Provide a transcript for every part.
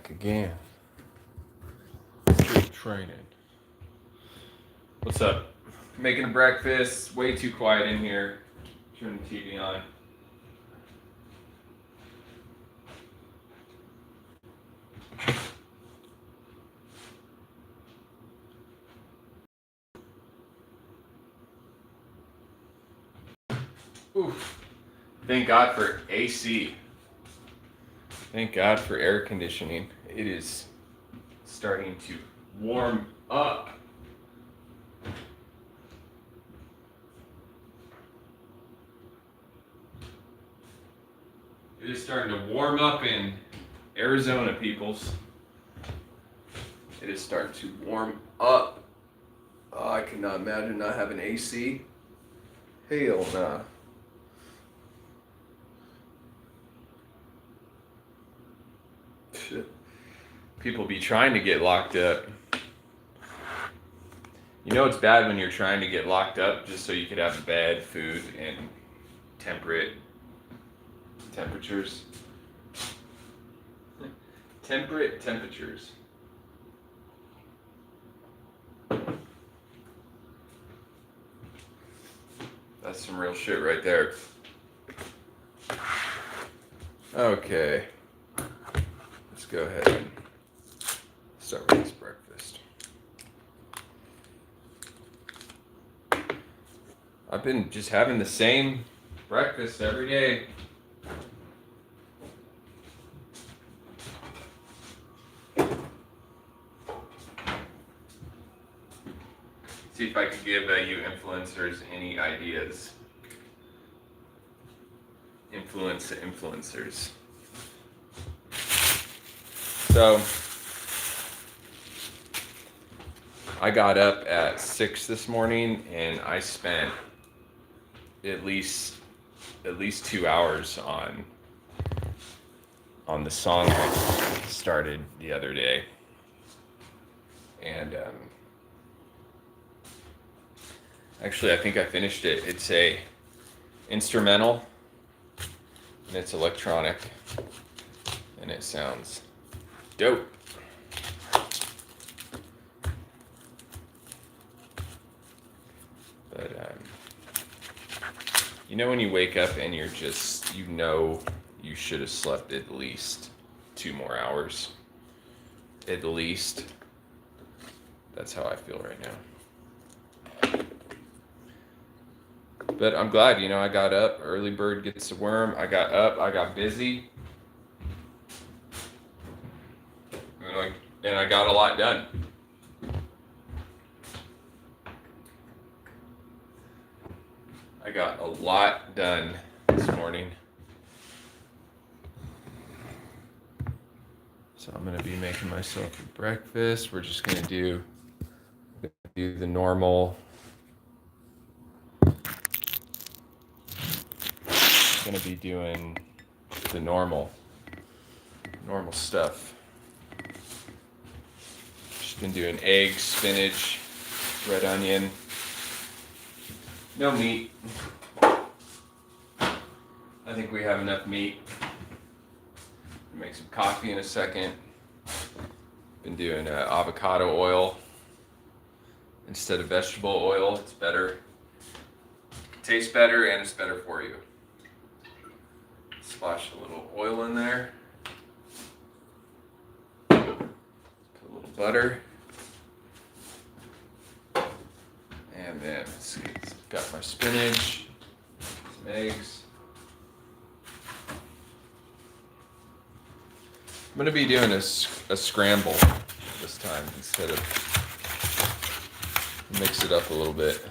back again. Straight training. What's up? Making breakfast. Way too quiet in here. Turn the TV on. Oof. Thank God for AC. Thank God for air conditioning. It is starting to warm up. It is starting to warm up in Arizona, peoples. It is starting to warm up. Oh, I cannot imagine not having AC. Hell nah. People be trying to get locked up. You know it's bad when you're trying to get locked up just so you could have bad food and temperate temperatures. Temperate temperatures. That's some real shit right there. Okay. Let's go ahead and start with this breakfast. I've been just having the same breakfast every day. See if I could give you influencers any ideas. Influencers. So, I got up at 6 this morning and I spent at least 2 hours on the song I started the other day. And actually I think I finished it. It's a instrumental and it's electronic and it sounds dope. But you know when you wake up and you're just, you know you should have slept at least 2 more hours. At least. That's how I feel right now. But I'm glad, I got up. Early bird gets the worm. I got up. I got busy. And I got a lot done. I got a lot done this morning. So I'm going to be making myself a breakfast. We're just going to do the normal. Going to be doing the normal stuff. Just been doing eggs, spinach, red onion. No meat. I think we have enough meat. Make some coffee in a second. Been doing avocado oil instead of vegetable oil. It's better. Tastes better and it's better for you. Splash a little oil in there. Put a little butter. And then let's see, got my spinach, some eggs. I'm going to be doing a scramble this time instead of mix it up a little bit.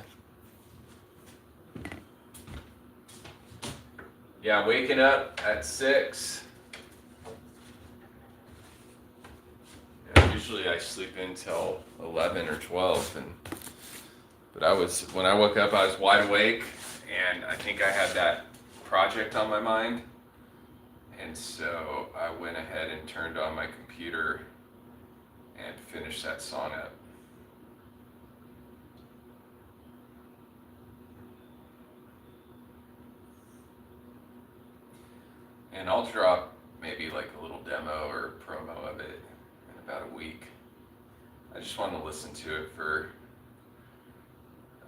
Yeah, waking up at 6. Usually I sleep until 11 or 12, but when I woke up, I was wide awake, and I think I had that project on my mind. And so I went ahead and turned on my computer and finished that song up. And I'll drop maybe like a little demo or promo of it I just want to listen to it for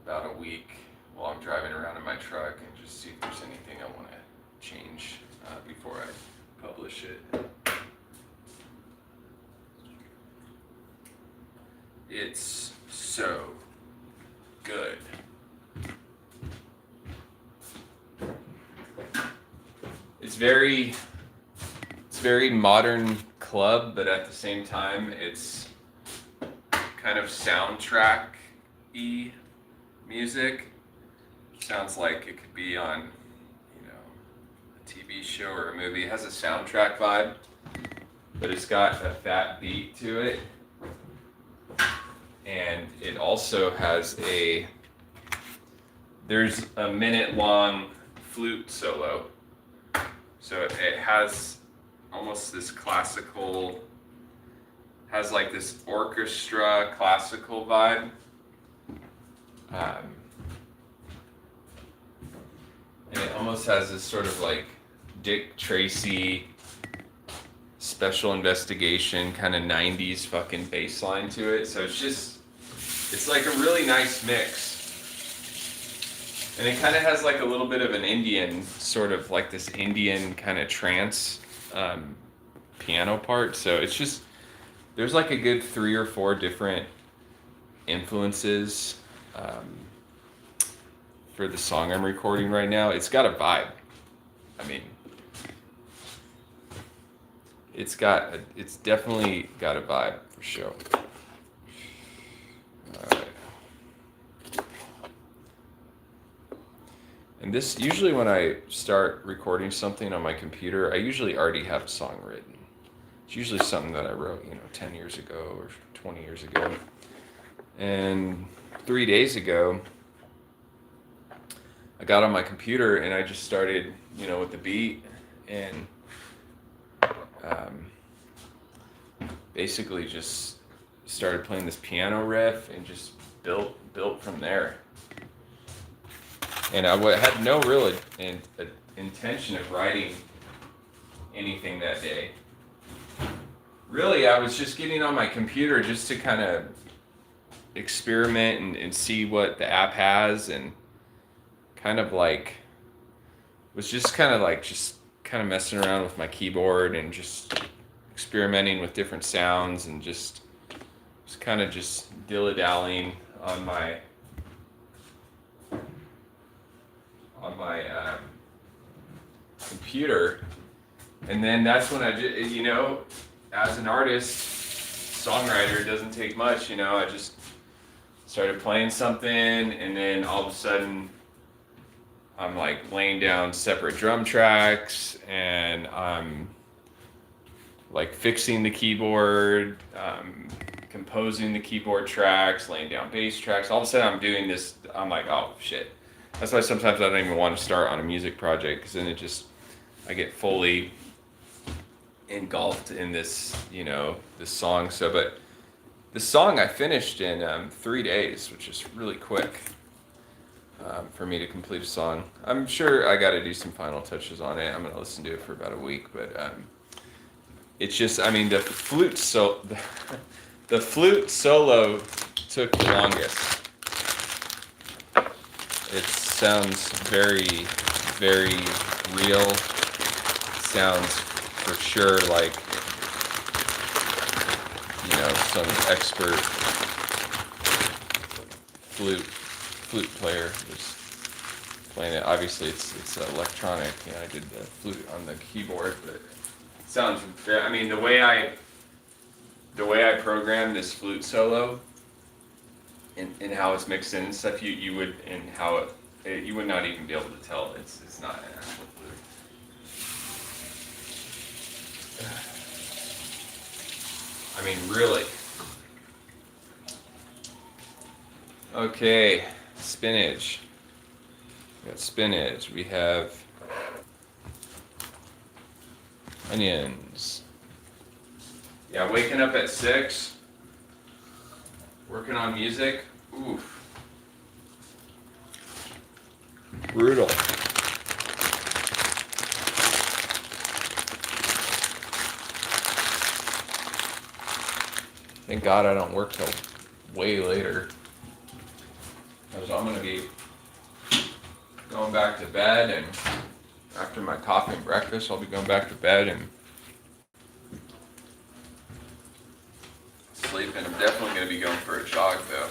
about a week while I'm driving around in my truck and just see if there's anything I want to change before I publish it. It's so good. It's very modern club, but at the same time it's kind of soundtrack-y music. Sounds like it could be on, a TV show or a movie. It has a soundtrack vibe, but it's got a fat beat to it. And it also has there's a minute-long flute solo. So it has almost this classical, has like this orchestra classical vibe. And it almost has this sort of like Dick Tracy special investigation kind of 90s fucking bass line to it. So it's like a really nice mix. And it kind of has like a little bit of an Indian, sort of like this Indian kind of trance piano part. So it's just, there's like a good 3 or 4 different influences for the song I'm recording right now. It's got a vibe. I mean, it's definitely got a vibe for sure. Alright. And this, usually when I start recording something on my computer, I usually already have a song written. It's usually something that I wrote, 10 years ago or 20 years ago. And 3 days ago, I got on my computer and I just started, with the beat and basically just started playing this piano riff and just built from there. And I had no real intention of writing anything that day. Really, I was just getting on my computer just to kind of experiment and see what the app has, and kind of like was just kind of messing around with my keyboard and just experimenting with different sounds, and just was kind of just dilly-dallying on my computer. And then that's when I just, as an artist, songwriter, it doesn't take much, I just started playing something, and then all of a sudden I'm like laying down separate drum tracks, and I'm like fixing the keyboard, composing the keyboard tracks, laying down bass tracks. All of a sudden I'm doing this, I'm like, oh shit. That's why sometimes I don't even want to start on a music project, because then I get fully engulfed in this, this song. So, but the song I finished in 3 days, which is really quick for me to complete a song. I'm sure I got to do some final touches on it. I'm going to listen to it for about a week, but it's just, the flute the flute solo took the longest. It sounds very, very real. Sounds for sure like, some expert flute player was playing it. Obviously, it's electronic. I did the flute on the keyboard, but it sounds very, the way I programmed this flute solo and how it's mixed in and stuff, you would, and how you would not even be able to tell it's not an actual flute. Really. Okay, spinach. We got spinach. We have onions. Yeah, waking up at 6, working on music. Oof. Brutal. Thank God I don't work till way later. So I'm gonna be going back to bed, and after my coffee and breakfast, I'll be going back to bed and sleeping. I'm definitely gonna be going for a jog though.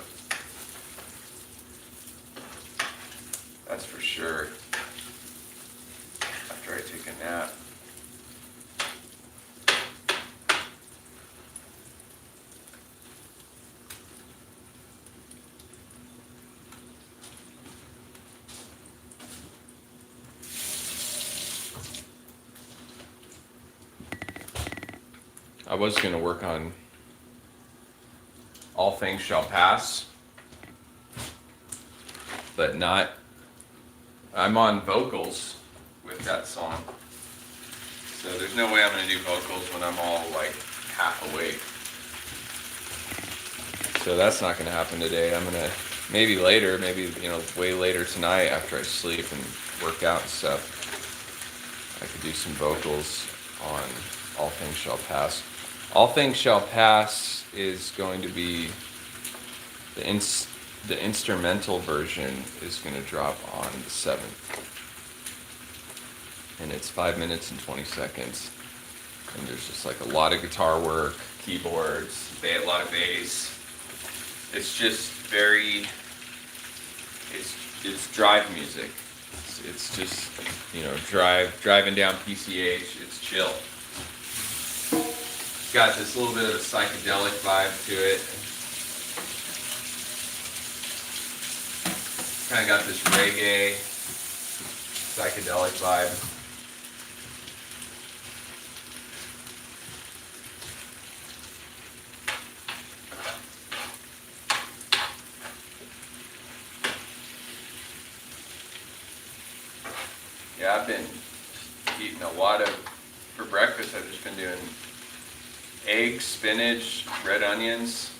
That's for sure. After I take a nap. I was going to work on All Things Shall Pass, but not. I'm on vocals with that song. So there's no way I'm going to do vocals when I'm all like half awake. So that's not going to happen today. I'm going to, maybe later, maybe, way later tonight after I sleep and work out and stuff, I could do some vocals on All Things Shall Pass. All Things Shall Pass is going to be, the instrumental version is going to drop on the 7th. And it's 5 minutes and 20 seconds. And there's just like a lot of guitar work, keyboards, a lot of bass. It's just very, it's drive music. It's just, driving down PCH, it's chill. It's got this little bit of a psychedelic vibe to it. Kind of got this reggae, psychedelic vibe. Yeah, I've been eating a lot of, for breakfast I've just been doing eggs, spinach, red onions,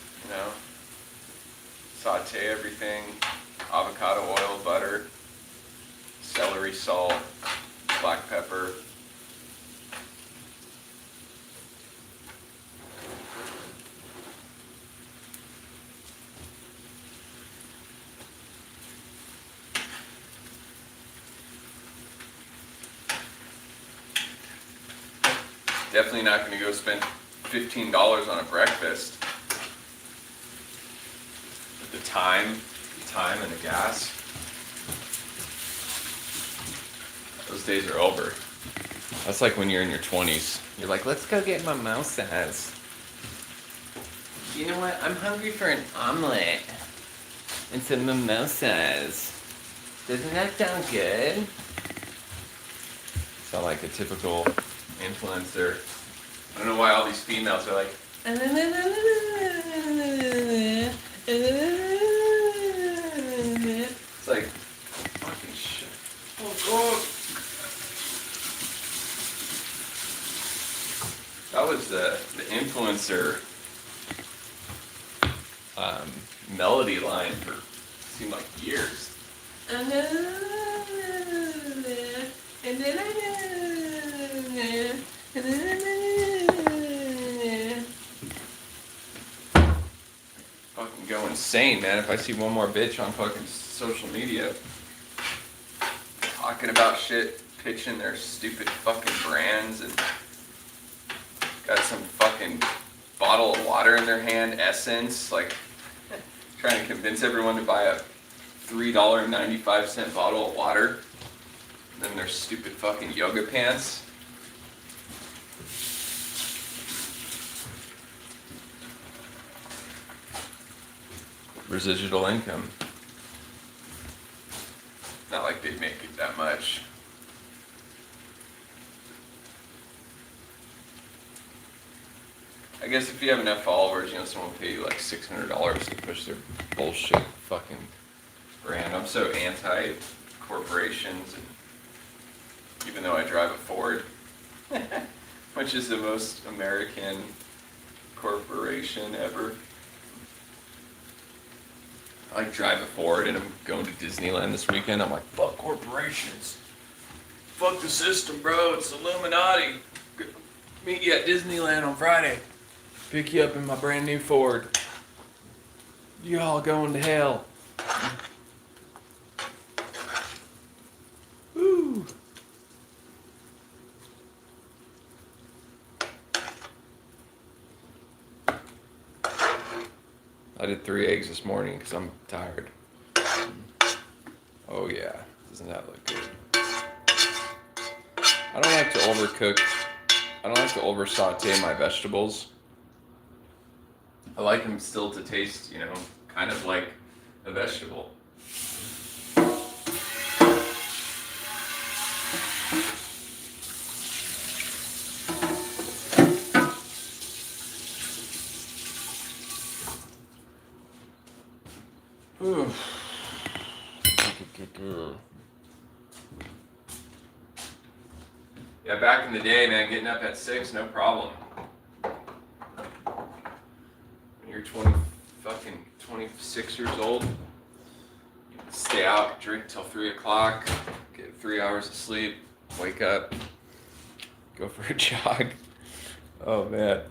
saute everything, avocado oil, butter, celery, salt, black pepper. Definitely not going to go spend $15 on a breakfast. With the time and the gas. Those days are over. That's like when you're in your 20s. You're like, let's go get mimosas. You know what? I'm hungry for an omelet and some mimosas. Doesn't that sound good? Sound like a typical influencer. I don't know why all these females are like, it's like, fucking shit. Oh God. That was the influencer melody line for, seemed like years. Fucking go insane, man. If I see one more bitch on fucking social media talking about shit, pitching their stupid fucking brands, and got some fucking bottle of water in their hand, Essence, like trying to convince everyone to buy a $3.95 bottle of water, and then their stupid fucking yoga pants. Residual income. Not like they make it that much. I guess if you have enough followers, someone will pay you like $600 to push their bullshit fucking brand. I'm so anti-corporations, and even though I drive a Ford, which is the most American corporation ever. I drive a Ford and I'm going to Disneyland this weekend. I'm like, fuck corporations. Fuck the system, bro. It's Illuminati. Meet you at Disneyland on Friday. Pick you up in my brand new Ford. You all going to hell. Woo. I did 3 eggs this morning because I'm tired. Oh yeah, doesn't that look good? I don't like to overcook. I don't like to over saute my vegetables. I like them still to taste, you know, kind of like a vegetable. Ooh. Yeah, back in the day, man, getting up at 6, no problem. When you're 26 years old, stay out, drink till 3 o'clock, get 3 hours of sleep, wake up, go for a jog. Oh man.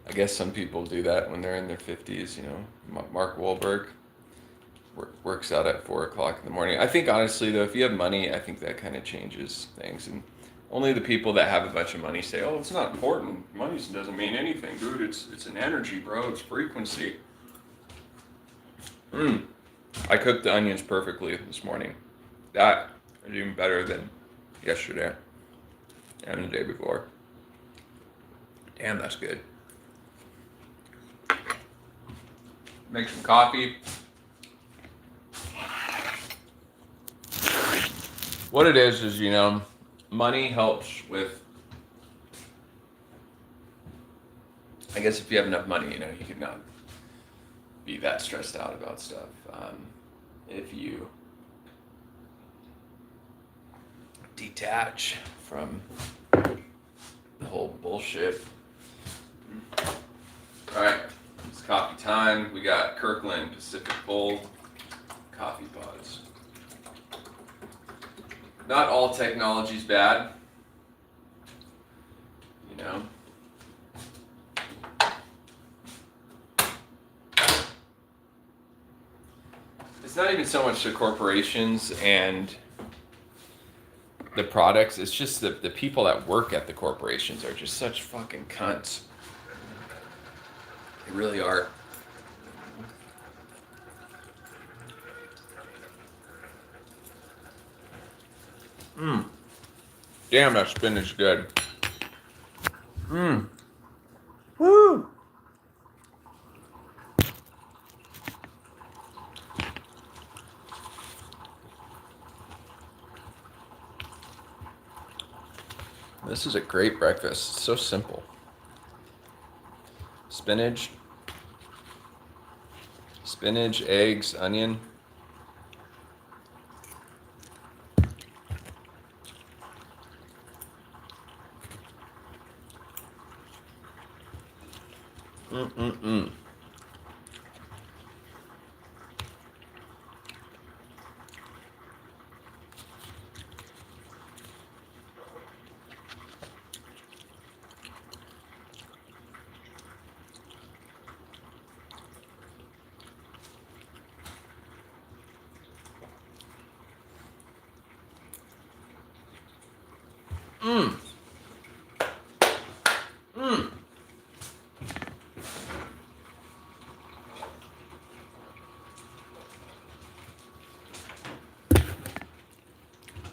I guess some people do that when they're in their 50s, you know. Mark Wahlberg works out at 4 o'clock in the morning. I think honestly though, if you have money, I think that kind of changes things. And only the people that have a bunch of money say, "Oh, it's not important. Money doesn't mean anything, dude. It's an energy, bro. It's frequency." I cooked the onions perfectly this morning. That is even better than yesterday and the day before. Damn, that's good. Make some coffee. What it is, you know, money helps with, I guess if you have enough money, you know, you can not be that stressed out about stuff. If you detach from the whole bullshit. All right, it's coffee time. We got Kirkland Pacific Bowl coffee pods. Not all technology's bad, you know. It's not even so much the corporations and the products, it's just the people that work at the corporations are just such fucking cunts. They really are. Damn, that spinach is good. Woo! This is a great breakfast. It's so simple. Spinach, eggs, onion.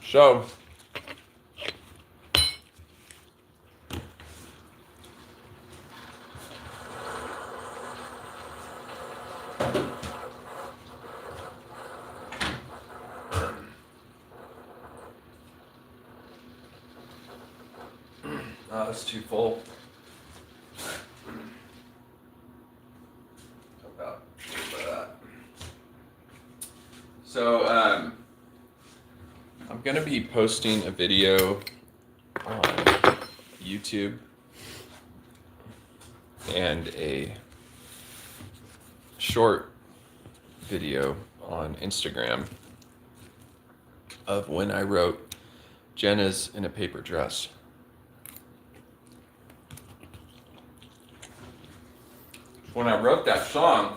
So, oh, it's too full. How about that? So, I'm gonna be posting a video on YouTube and a short video on Instagram of when I wrote Jenna's in a paper dress. when I wrote that song,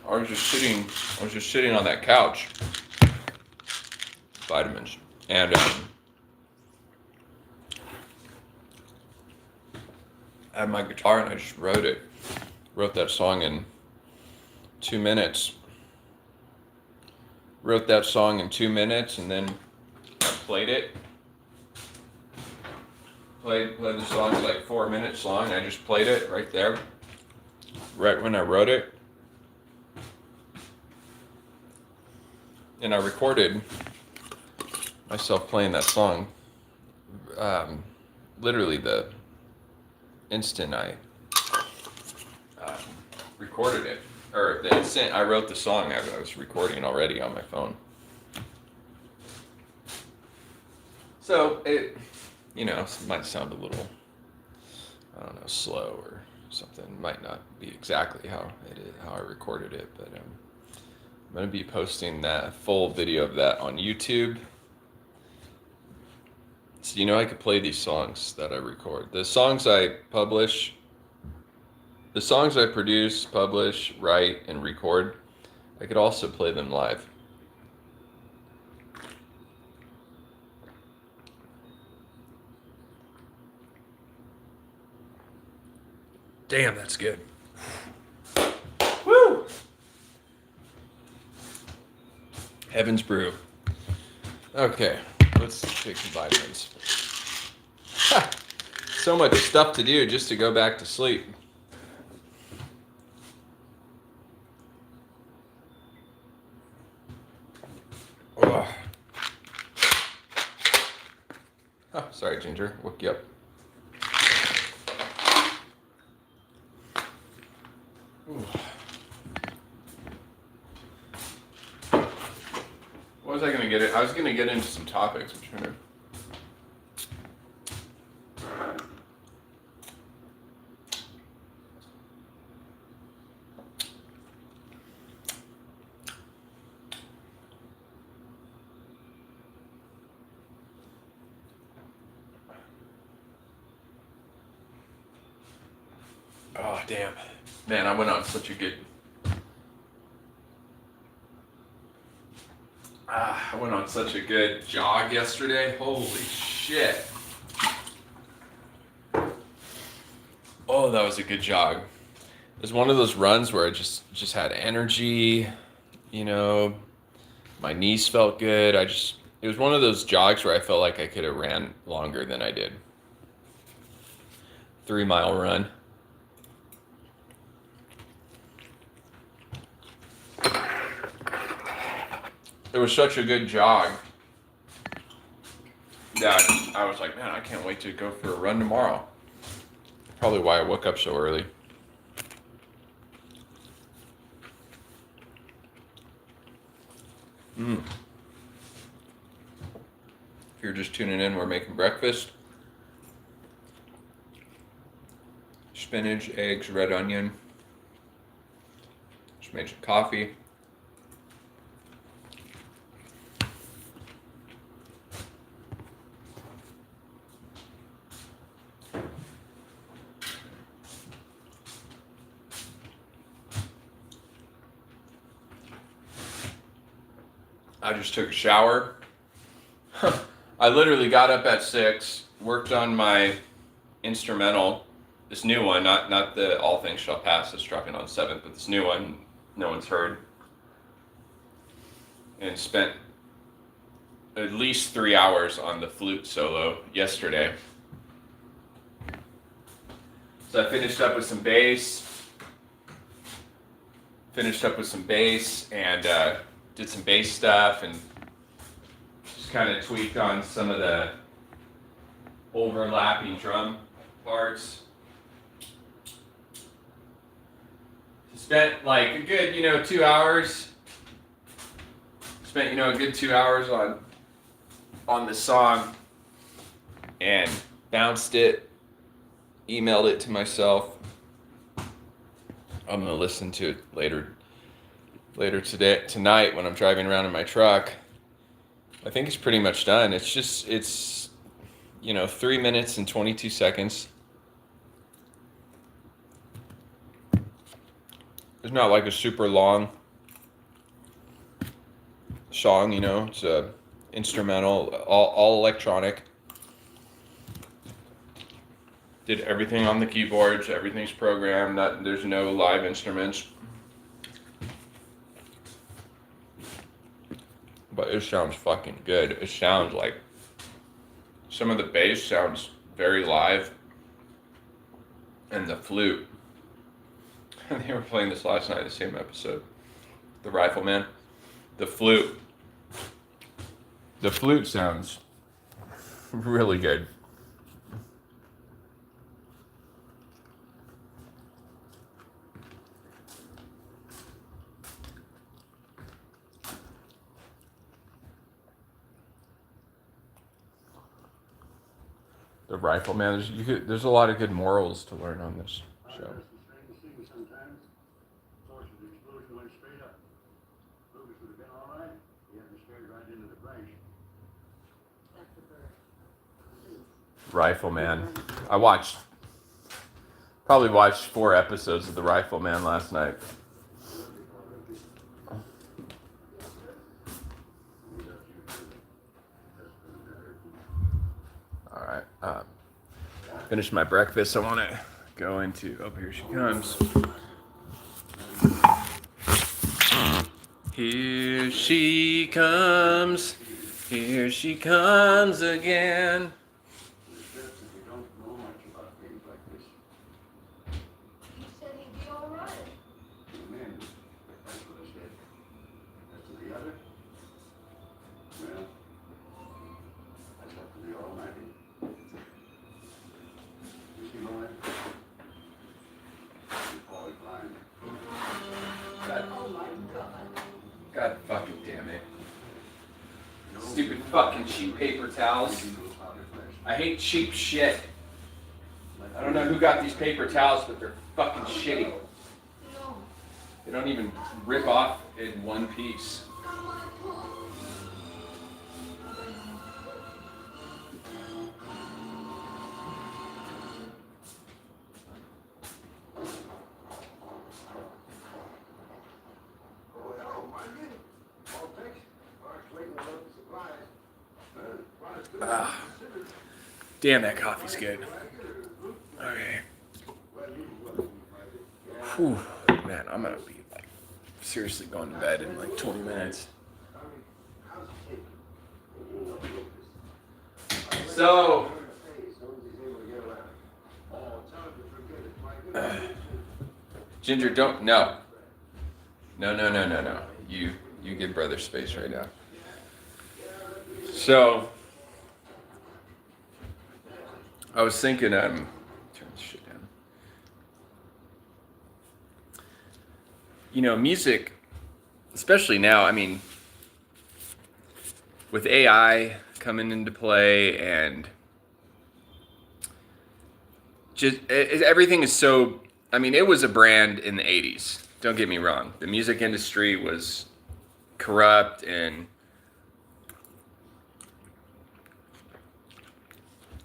I was just sitting on that couch, vitamins, and I had my guitar and I just wrote that song in 2 minutes. Wrote that song in 2 minutes, and then I played it. Played the song. It's like 4 minutes long. I just played it right there, right when I wrote it. And I recorded myself playing that song. Literally the instant I recorded it, or the instant I wrote the song, I was recording already on my phone. So it, might sound a little, I don't know, slow or something. It might not be exactly how I recorded it, but I'm going to be posting that full video of that on YouTube. So, I could play these songs that I record. The songs I produce, publish, write, and record, I could also play them live. Damn, that's good. Woo! Heaven's brew. Okay, let's take some vitamins. So much stuff to do just to go back to sleep. Oh, sorry, Ginger. Woke you up. Ooh. What was I going to get at? I was going to get into some topics. I'm trying to... Oh, damn. Man, I went on such a good... I went on such a good jog yesterday. Holy shit. Oh, that was a good jog. It was one of those runs where I just had energy, my knees felt good. It was one of those jogs where I felt like I could have ran longer than I did. 3-mile run. It was such a good jog that I was like, man, I can't wait to go for a run tomorrow. Probably why I woke up so early. If you're just tuning in, we're making breakfast. Spinach, eggs, red onion. Just made some coffee. I just took a shower. I literally got up at 6, worked on my instrumental, this new one, not the All Things Shall Pass that's dropping on 7th, but this new one no one's heard. And spent at least 3 hours on the flute solo yesterday. So I finished up with some bass and did some bass stuff and just kind of tweaked on some of the overlapping drum parts. Spent like a good, 2 hours. Spent, a good 2 hours on the song and bounced it, emailed it to myself. I'm gonna listen to it later tonight when I'm driving around in my truck. I think it's pretty much done. It's 3 minutes and 22 seconds. It's not like a super long song, it's a instrumental, all electronic. Did everything on the keyboards, everything's programmed, there's no live instruments. But it sounds fucking good. It sounds like, some of the bass sounds very live. And the flute. They were playing this last night, the same episode. The Rifleman. The flute. The flute sounds really good. The Rifleman. There's a lot of good morals to learn on this show. Rifleman. I probably watched 4 episodes of The Rifleman last night. All right. Finish my breakfast. I want to go into. Oh, here she comes. Here she comes. Here she comes again. God fucking damn it. Stupid fucking cheap paper towels. I hate cheap shit. I don't know who got these paper towels, but they're fucking shitty. They don't even rip off in one piece. Damn, that coffee's good. Okay. Whew. Man, I'm gonna be seriously going to bed in 20 minutes. So, Ginger, don't, no. No. You give brother space right now. So, I was thinking, turn this shit down. Music, especially now, with AI coming into play and just everything is so, it was a brand in the 80s. Don't get me wrong. The music industry was corrupt and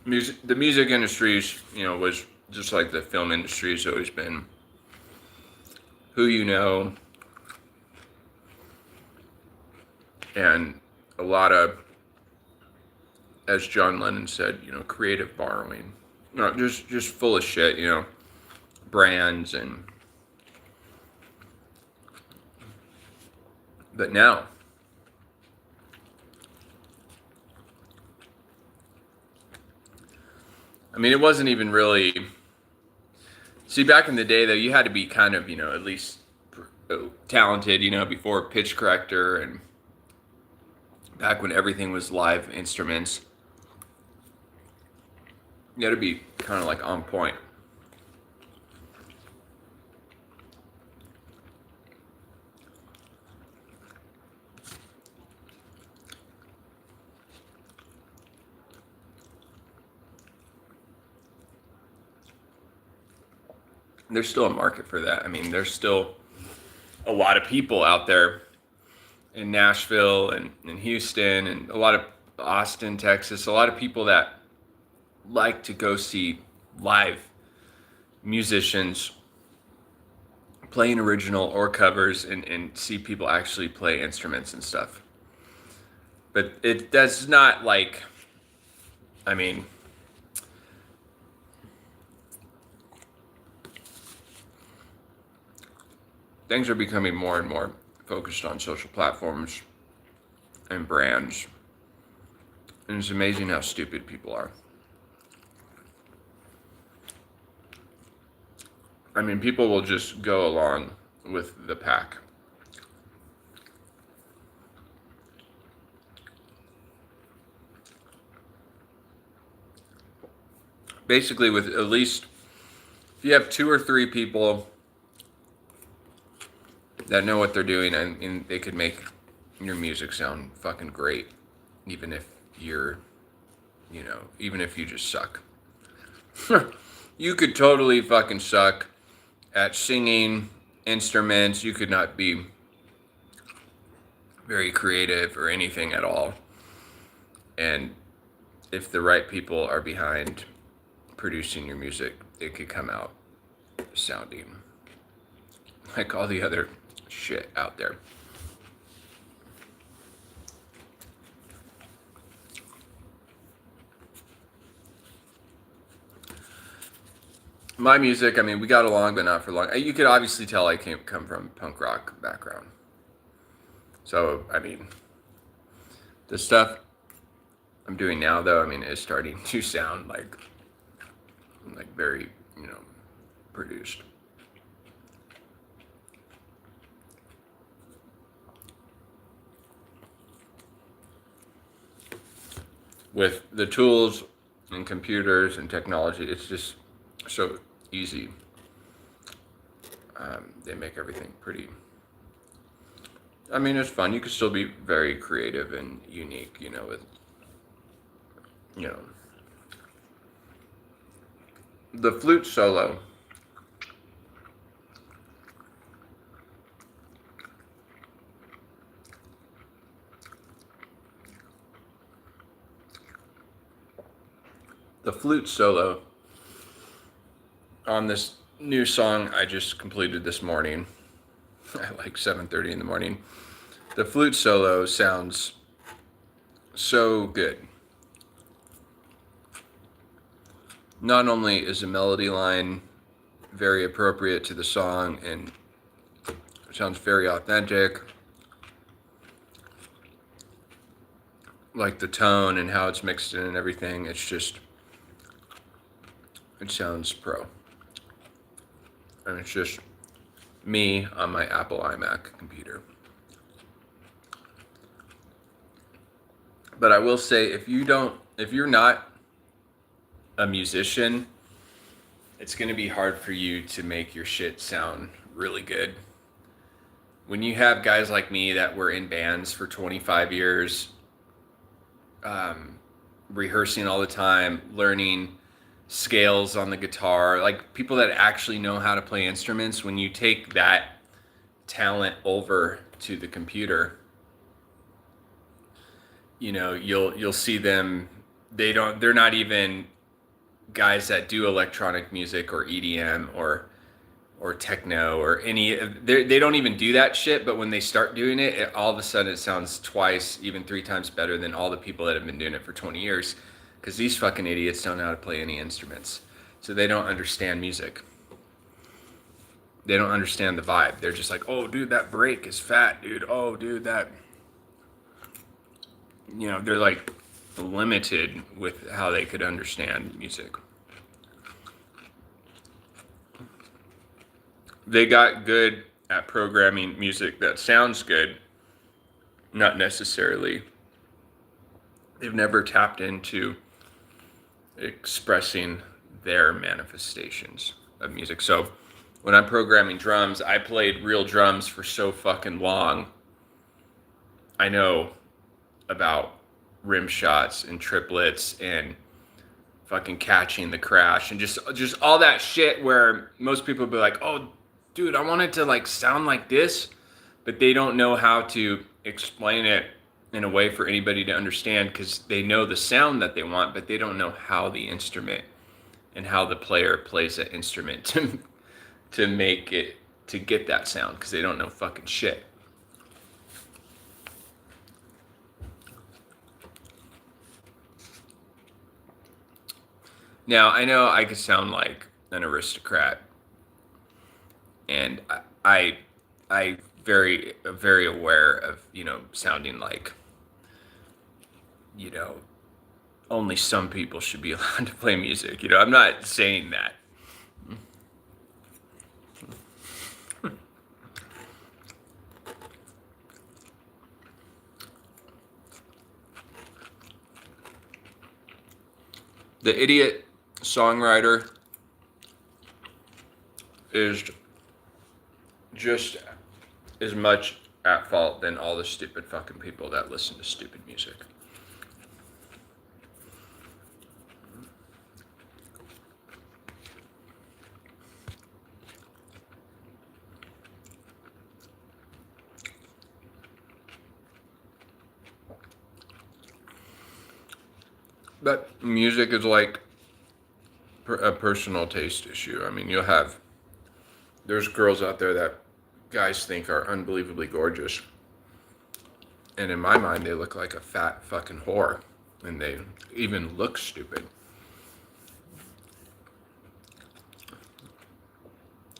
the music industry, was just like the film industry has always been. Who you know, and a lot of, as John Lennon said, creative borrowing. No, just full of shit, brands and. But now, it wasn't even really. See, back in the day, though, you had to be kind of, at least talented, before pitch corrector and back when everything was live instruments. You had to be kind of on point. There's still a market for that. There's still a lot of people out there in Nashville and in Houston and a lot of Austin, Texas, a lot of people that like to go see live musicians playing original or covers and see people actually play instruments and stuff. But it does not like, I mean, things are becoming more and more focused on social platforms and brands. And it's amazing how stupid people are. I mean, people will just go along with the pack. Basically, with at least, if you have 2 or 3 people that know what they're doing, and they could make your music sound fucking great, even if you're, even if you just suck. You could totally fucking suck at singing instruments. You could not be very creative or anything at all. And if the right people are behind producing your music, it could come out sounding like all the other shit out there. My music, I mean, we got along, but not for long. You could obviously tell I come from punk rock background. So, I mean, the stuff I'm doing now, though, I mean, is starting to sound like very, produced. With the tools and computers and technology, it's just so easy. They make everything pretty. I mean, it's fun. You could still be very creative and unique, with, the flute solo. The flute solo on this new song I just completed this morning at like 7:30 in the morning. The flute solo sounds so good. Not only is the melody line very appropriate to the song and it sounds very authentic, like the tone and how it's mixed in and everything, it sounds pro. And it's just me on my Apple iMac computer. But I will say, if you're not a musician, it's going to be hard for you to make your shit sound really good. When you have guys like me that were in bands for 25 years, rehearsing all the time, learning scales on the guitar, like people that actually know how to play instruments, when you take that talent over to the computer, you'll see them, they're not even guys that do electronic music or EDM or techno or they don't even do that shit, but when they start doing it, all of a sudden it sounds twice, even 3 times better than all the people that have been doing it for 20 years. Because these fucking idiots don't know how to play any instruments. So they don't understand music. They don't understand the vibe. They're just like, oh, dude, that break is fat, dude. Oh, dude, that... they're like limited with how they could understand music. They got good at programming music that sounds good, not necessarily. They've never tapped into expressing their manifestations of music. So when I'm programming drums, I played real drums for so fucking long. I know about rim shots and triplets and fucking catching the crash and just all that shit where most people be like, oh, dude, I want it to like sound like this, but they don't know how to explain it in a way for anybody to understand, because they know the sound that they want, but they don't know how the instrument and how the player plays that instrument to make it, to get that sound, because they don't know fucking shit. Now, I know I could sound like an aristocrat, and I very aware of, sounding like, only some people should be allowed to play music. I'm not saying that. The idiot songwriter is just as much at fault than all the stupid fucking people that listen to stupid music. But music is like a personal taste issue. I mean, there's girls out there that guys think are unbelievably gorgeous. And in my mind, they look like a fat fucking whore. And they even look stupid.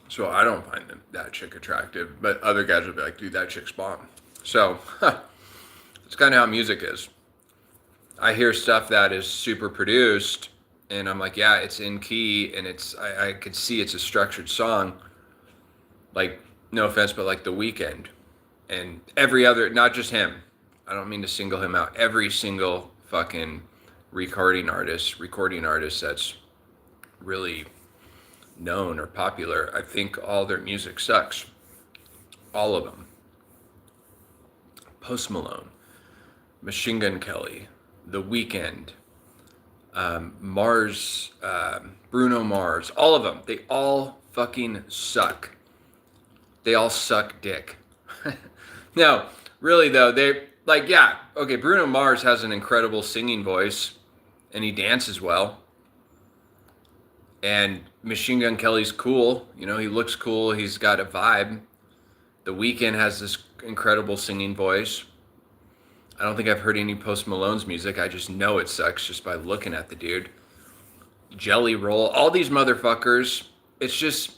So I don't find that chick attractive. But other guys will be like, dude, that chick's bomb. So, it's kind of how music is. I hear stuff that is super produced, and I'm like, yeah, it's in key, and I could see it's a structured song. Like, no offense, but like The Weeknd, and every other, not just him. I don't mean to single him out. Every single fucking recording artist that's really known or popular, I think all their music sucks. All of them. Post Malone, Machine Gun Kelly, The Weeknd, Mars, Bruno Mars, all of them. They all fucking suck. They all suck dick. No, really though, Bruno Mars has an incredible singing voice, and he dances well. And Machine Gun Kelly's cool. He looks cool. He's got a vibe. The Weeknd has this incredible singing voice. I don't think I've heard any Post Malone's music. I just know it sucks just by looking at the dude. Jelly Roll, all these motherfuckers. It's just,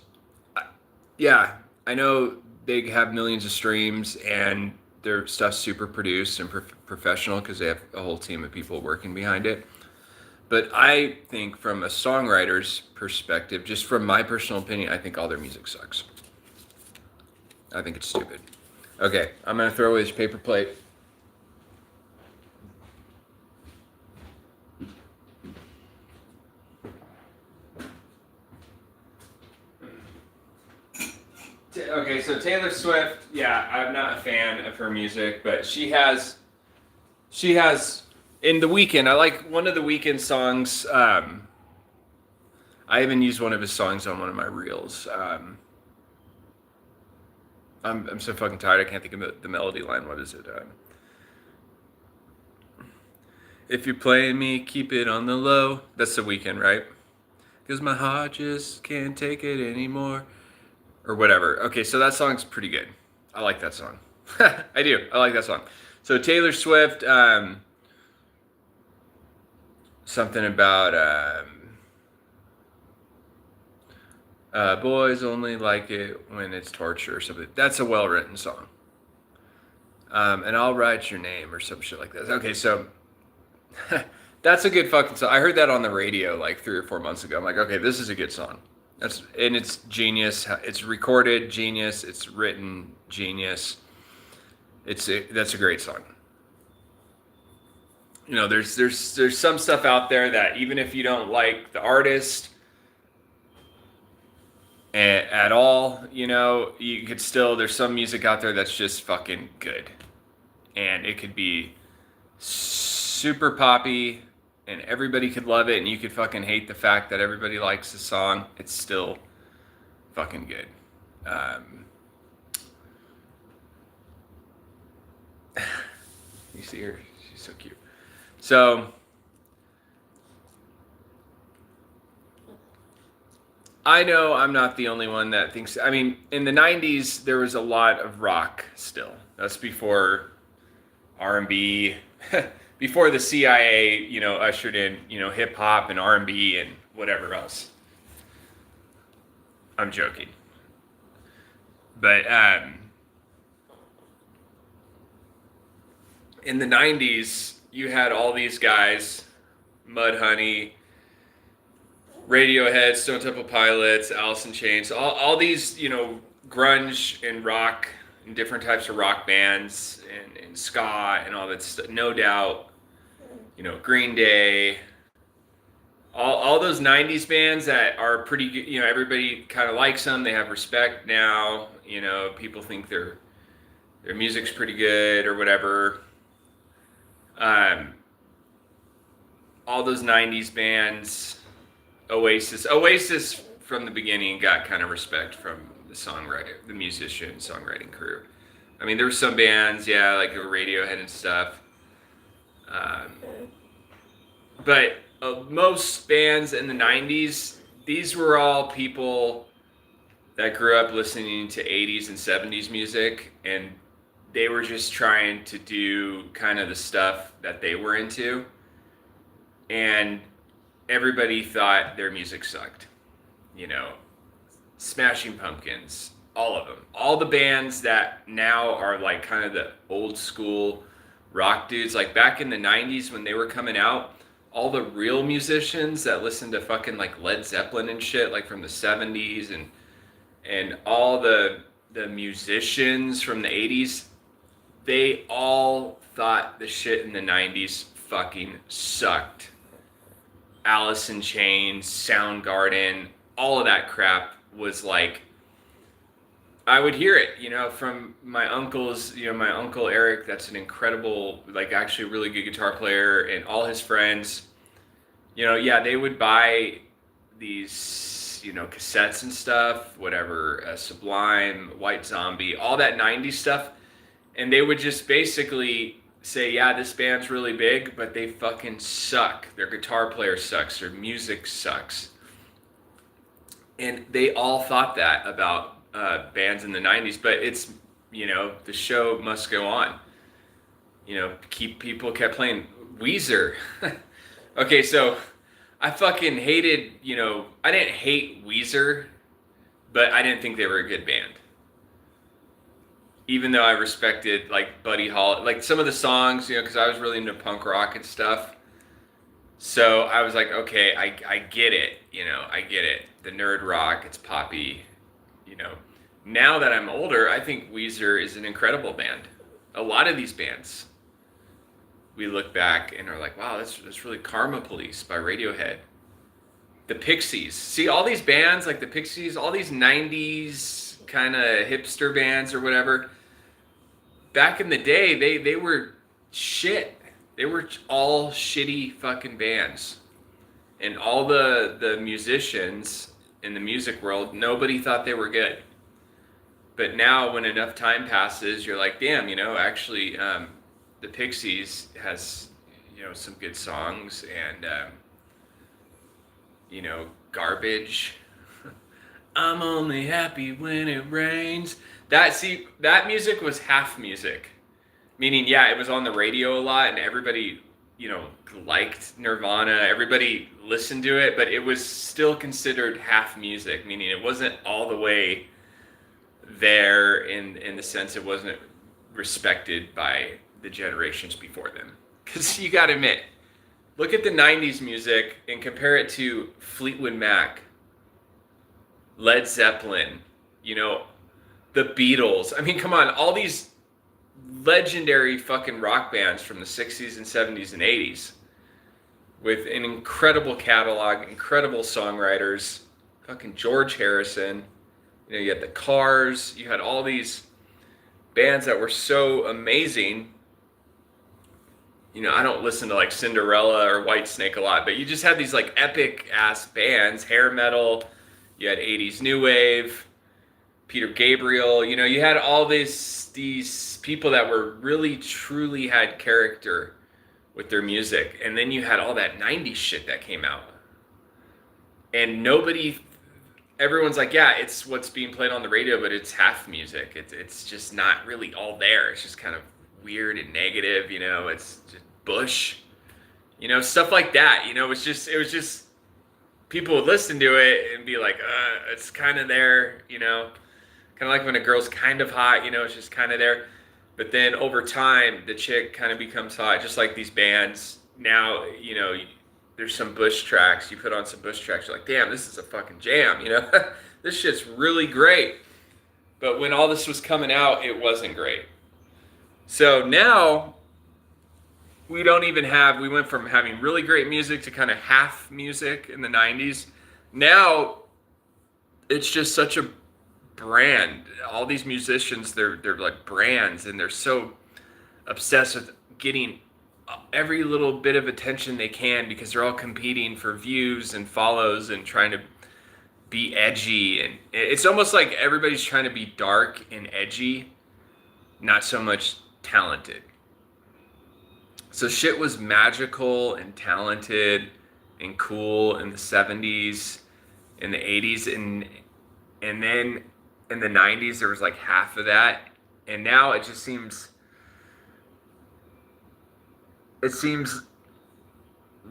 yeah, I know they have millions of streams and their stuff's super produced and professional because they have a whole team of people working behind it. But I think from a songwriter's perspective, just from my personal opinion, I think all their music sucks. I think it's stupid. Okay, I'm going to throw away this paper plate. Okay, so Taylor Swift, yeah, I'm not a fan of her music, but she has, in The Weeknd, I like one of The Weeknd songs. I even used one of his songs on one of my reels. I'm so fucking tired, I can't think of the melody line. What is it? If you're playing me, keep it on the low. That's The Weeknd, right? Because my heart just can't take it anymore. Or whatever. Okay, so that song's pretty good. I like that song. I do. I like that song. So Taylor Swift, something about boys only like it when it's torture or something. That's a well-written song. And I'll write your name or some shit like that. Okay, so that's a good fucking song. I heard that on the radio like 3 or 4 months ago. I'm like, okay, this is a good song. And it's genius. It's recorded genius. It's written genius. That's a great song. There's some stuff out there that even if you don't like the artist at all, you could still, there's some music out there that's just fucking good. And it could be super poppy and everybody could love it and you could fucking hate the fact that everybody likes the song. It's still fucking good. You see her? She's so cute. So I know I'm not the only one that thinks. I mean, in the '90s there was a lot of rock still. That's before R&B, before the CIA, ushered in, hip hop and R&B and whatever else. I'm joking. But in the '90s, you had all these guys, Mudhoney, Radiohead, Stone Temple Pilots, Alice in Chains, all these, grunge and rock and different types of rock bands and ska and all that stuff. No Doubt, Green Day, all those '90s bands that are pretty good. Everybody kind of likes them. They have respect now. People think their music's pretty good or whatever. All those '90s bands, Oasis from the beginning got kind of respect from the musician, songwriting crew. I mean, there were some bands, like Radiohead and stuff. But most bands in the '90s, these were all people that grew up listening to '80s and '70s music, and they were just trying to do kind of the stuff that they were into. And everybody thought their music sucked. Smashing Pumpkins, all of them. All the bands that now are like kind of the old school rock dudes, like back in the '90s when they were coming out, all the real musicians that listened to fucking like Led Zeppelin and shit, like from the '70s, and all the musicians from the '80s, they all thought the shit in the '90s fucking sucked. Alice in Chains, Soundgarden, all of that crap was like, I would hear it, from my uncles, my uncle Eric, that's an incredible, like actually really good guitar player, and all his friends, they would buy these, cassettes and stuff, whatever, Sublime, White Zombie, all that '90s stuff, and they would just basically say, yeah, this band's really big, but they fucking suck. Their guitar player sucks. Their music sucks. And they all thought that about bands in the '90s, but it's, the show must go on. People kept playing Weezer. Okay, so I fucking hated, I didn't hate Weezer, but I didn't think they were a good band. Even though I respected like Buddy Holly, like some of the songs, because I was really into punk rock and stuff. So I was like, okay, I get it, I get it. The nerd rock, it's poppy, Now that I'm older, I think Weezer is an incredible band. A lot of these bands, we look back and are like, wow, that's really Karma Police by Radiohead. The Pixies. See, all these bands like the Pixies, all these '90s kind of hipster bands or whatever, back in the day, they were shit. They were all shitty fucking bands. And all the musicians in the music world, nobody thought they were good. But now when enough time passes, you're like, damn, actually the Pixies has, some good songs, and Garbage. I'm only happy when it rains. That music was half music. Meaning, it was on the radio a lot, and everybody, liked Nirvana. Everybody listened to it, but it was still considered half music, meaning it wasn't all the way there in the sense it wasn't respected by the generations before them. Because you got to admit, look at the '90s music and compare it to Fleetwood Mac, Led Zeppelin, the Beatles. I mean, come on, all these legendary fucking rock bands from the '60s and '70s and '80s with an incredible catalog, incredible songwriters, fucking George Harrison. You had the Cars, you had all these bands that were so amazing. I don't listen to like Cinderella or Whitesnake a lot, but you just had these like epic ass bands, hair metal. You had '80s new wave, Peter Gabriel. You know, you had all these people that were really truly had character with their music, and then you had all that 90s shit that came out. And everyone's like, yeah, it's what's being played on the radio, but it's half music. It's just not really all there. It's just kind of weird and negative, you know, it's just Bush, you know, stuff like that. You know, it was just people would listen to it and be like, it's kind of there, you know, kind of like when a girl's kind of hot, you know, it's just kind of there. But then over time, the chick kind of becomes hot, just like these bands. Now, you know, there's some Bush tracks, you put on some Bush tracks, you're like, damn, this is a fucking jam, you know? This shit's really great. But when all this was coming out, it wasn't great. So now, we went from having really great music to kind of half music in the 90s. Now, it's just such a brand. All these musicians, they're like brands, and they're so obsessed with getting every little bit of attention they can because they're all competing for views and follows and trying to be edgy. And it's almost like everybody's trying to be dark and edgy, not so much talented. So shit was magical and talented and cool in the 70s, in the 80s, and then in the 90s there was like half of that. And now it just seems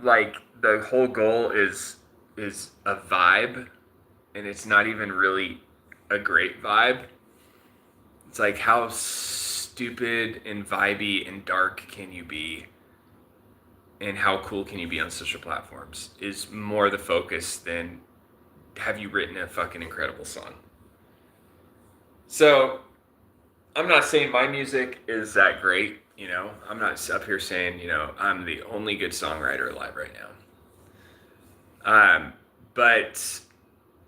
like the whole goal is a vibe, and it's not even really a great vibe. It's like, how stupid and vibey and dark can you be, and how cool can you be on social platforms is more the focus than have you written a fucking incredible song. So I'm not saying my music is that great, you know, I'm not up here saying, you know, I'm the only good songwriter alive right now. But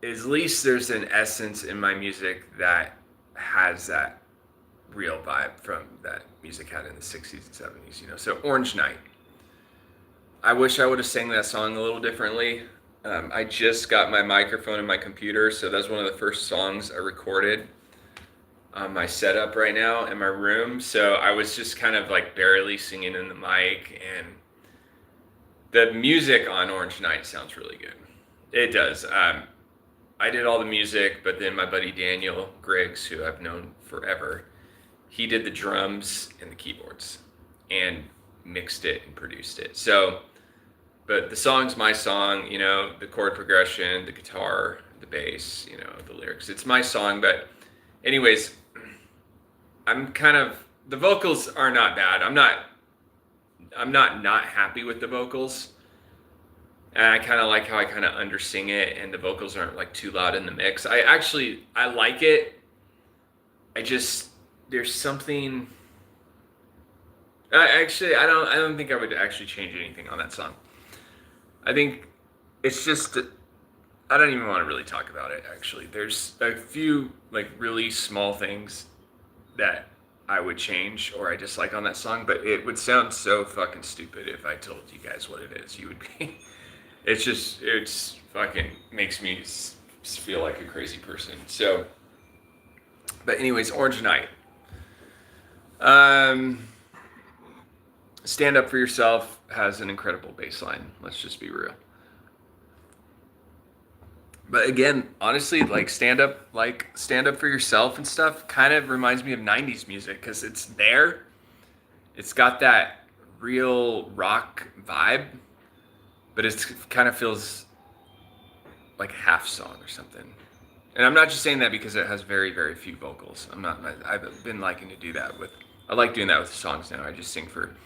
at least there's an essence in my music that has that real vibe from that music had in the 60s and 70s, you know. So Orange Night. I wish I would have sang that song a little differently. I just got my microphone in my computer, so that's one of the first songs I recorded on my setup right now in my room. So I was just kind of like barely singing in the mic, and the music on Orange Night sounds really good. It does. I did all the music, but then my buddy Daniel Griggs, who I've known forever, he did the drums and the keyboards and mixed it and produced it. So, but the song's my song, you know, the chord progression, the guitar, the bass, you know, the lyrics. It's my song, but anyways, the vocals are not bad. I'm not happy with the vocals. And I kind of like how I kind of undersing it, and the vocals aren't like too loud in the mix. I like it. There's something. I don't think I would actually change anything on that song. I think it's just, I don't even want to really talk about it, actually. There's a few like really small things that I would change or I dislike on that song, but it would sound so fucking stupid if I told you guys what it is. You would be, it's fucking makes me feel like a crazy person. So, but anyways, Orange Night. Stand Up For Yourself has an incredible bass line. Let's just be real. But again, honestly, like stand up for yourself and stuff kind of reminds me of 90s music because it's there. It's got that real rock vibe, but it kind of feels like a half song or something. And I'm not just saying that because it has very, very few vocals. I've been liking to do that I like doing that with songs now. I just sing for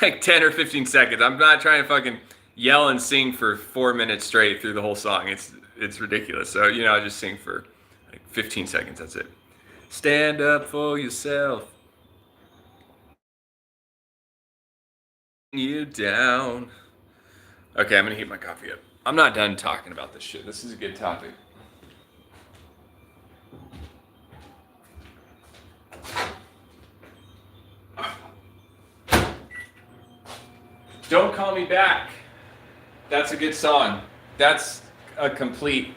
like 10 or 15 seconds. I'm not trying to fucking yell and sing for 4 minutes straight through the whole song. It's ridiculous. So, you know, I just sing for like 15 seconds. That's it. Stand up for yourself. You down. Okay, I'm gonna heat my coffee up. I'm not done talking about this shit. This is a good topic. Don't Call Me Back. That's a good song. That's a complete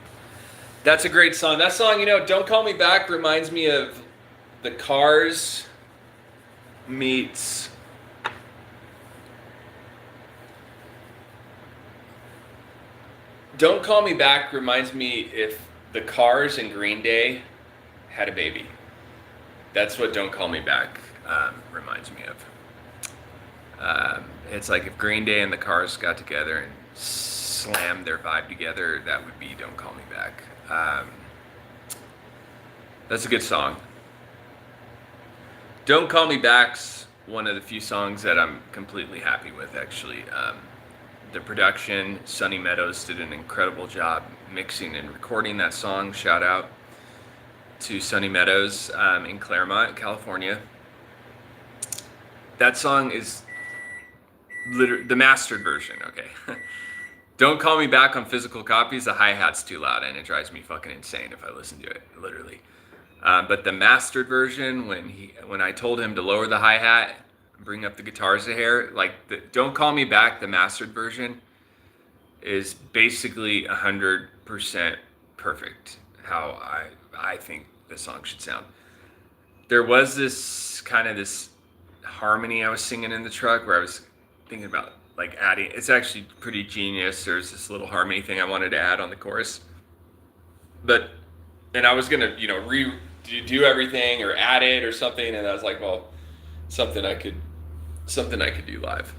That's a great song. That song, Don't Call Me Back reminds me of the Cars meets. Don't Call Me Back reminds me if the Cars and Green Day had a baby. That's what Don't Call Me Back reminds me of. It's like if Green Day and the Cars got together and slammed their vibe together, that would be Don't Call Me Back. That's a good song. Don't Call Me Back's one of the few songs that I'm completely happy with, actually. The production, Sonny Meadows did an incredible job mixing and recording that song. Shout out to Sonny Meadows in Claremont, California. That song is literally the mastered version, okay? Don't Call Me Back on physical copies, the hi-hat's too loud and it drives me fucking insane if I listen to it, literally. But the mastered version, when I told him to lower the hi-hat, bring up the guitars a hair, Don't Call Me Back, the mastered version, is basically 100% perfect how I think the song should sound. There was this harmony I was singing in the truck where I was thinking about adding. It's actually pretty genius. There's this little harmony thing I wanted to add on the chorus, and I was gonna do everything or add it or something, and I was like, well, something I could do live.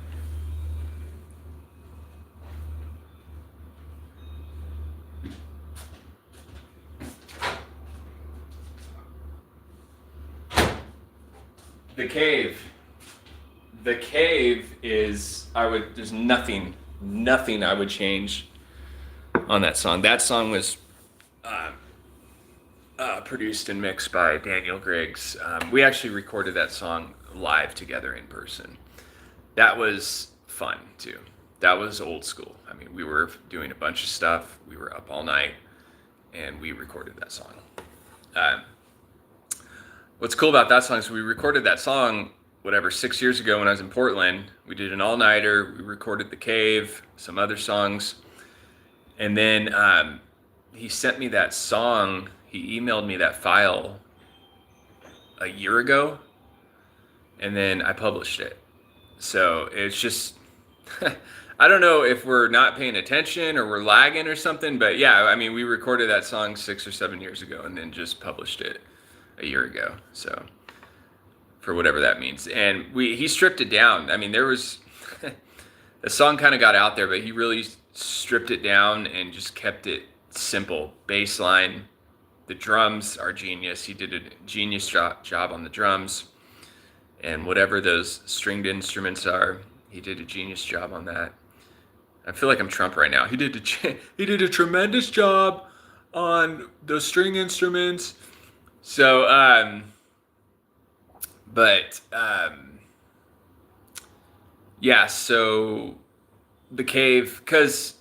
The Cave. The Cave is, there's nothing I would change on that song. That song was produced and mixed by Daniel Griggs. We actually recorded that song live together in person. That was fun too. That was old school. I mean, we were doing a bunch of stuff. We were up all night and we recorded that song. What's cool about that song is we recorded that song 6 years ago when I was in Portland. We did an all-nighter. We recorded The Cave, some other songs. And then he sent me that song. He emailed me that file a year ago. And then I published it. So it's just, I don't know if we're not paying attention or we're lagging or something. But yeah, I mean, we recorded that song 6 or 7 years ago and then just published it a year ago. So for whatever that means. And he stripped it down. I mean, there was, the song kind of got out there, but he really stripped it down and just kept it simple. Bass line, the drums are genius. He did a genius job on the drums. And whatever those stringed instruments are, he did a genius job on that. I feel like I'm Trump right now. He did a tremendous job on those string instruments. So, yeah, so The Cave, because,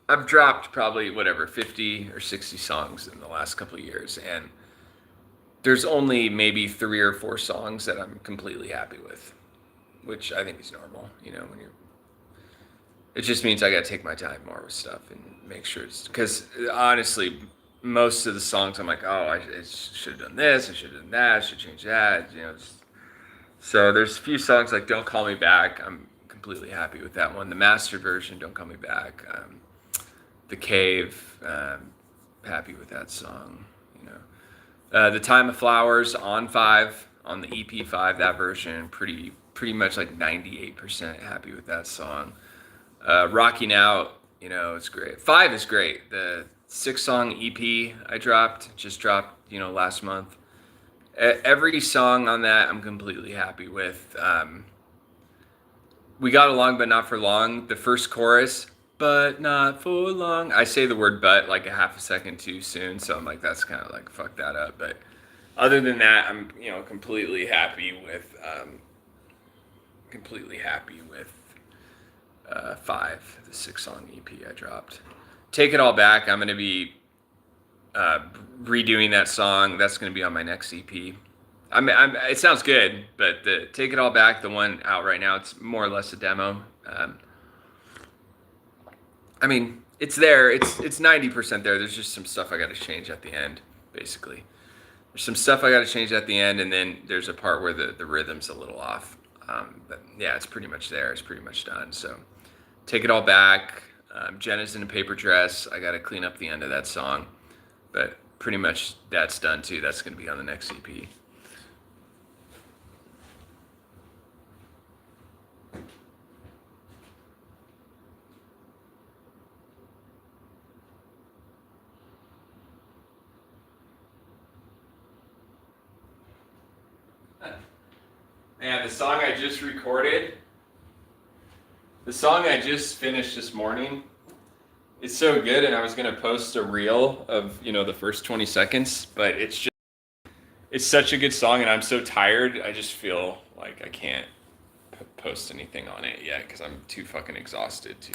I've dropped probably 50 or 60 songs in the last couple of years, and there's only maybe 3 or 4 songs that I'm completely happy with, which I think is normal, it just means I got to take my time more with stuff and make sure because honestly, most of the songs I'm like, oh, I should have done this, I should have done that, I should change that, So there's a few songs like Don't Call Me Back. I'm completely happy with that one. The mastered version, Don't Call Me Back. The Cave, happy with that song. The Time of Flowers on 5, on the EP 5, that version, pretty much like 98% happy with that song. Rocking Out, it's great. 5 is great. The 6-song EP I just dropped, last month. Every song on that I'm completely happy with. We Got Along But Not For Long, the first chorus, but not for long. I say the word but like a half a second too soon, so I'm like, that's kind of like, fuck that up. But other than that, I'm completely happy with 5, the 6-song EP I dropped. Take It All Back, I'm going to be redoing that song. That's going to be on my next EP. It sounds good, but the Take It All Back, the one out right now, it's more or less a demo. it's there. It's 90% there. There's just some stuff I got to change at the end, basically. There's some stuff I got to change at the end, and then there's a part where the rhythm's a little off. But yeah, it's pretty much there. It's pretty much done. So take it all back. Jenna's in a paper dress. I got to clean up the end of that song, but pretty much that's done too. That's going to be on the next EP. Man, the song I just recorded, the song I just finished this morning, it's so good, and I was gonna post a reel of, the first 20 seconds, but it's such a good song, and I'm so tired, I just feel like I can't post anything on it yet, because I'm too fucking exhausted to.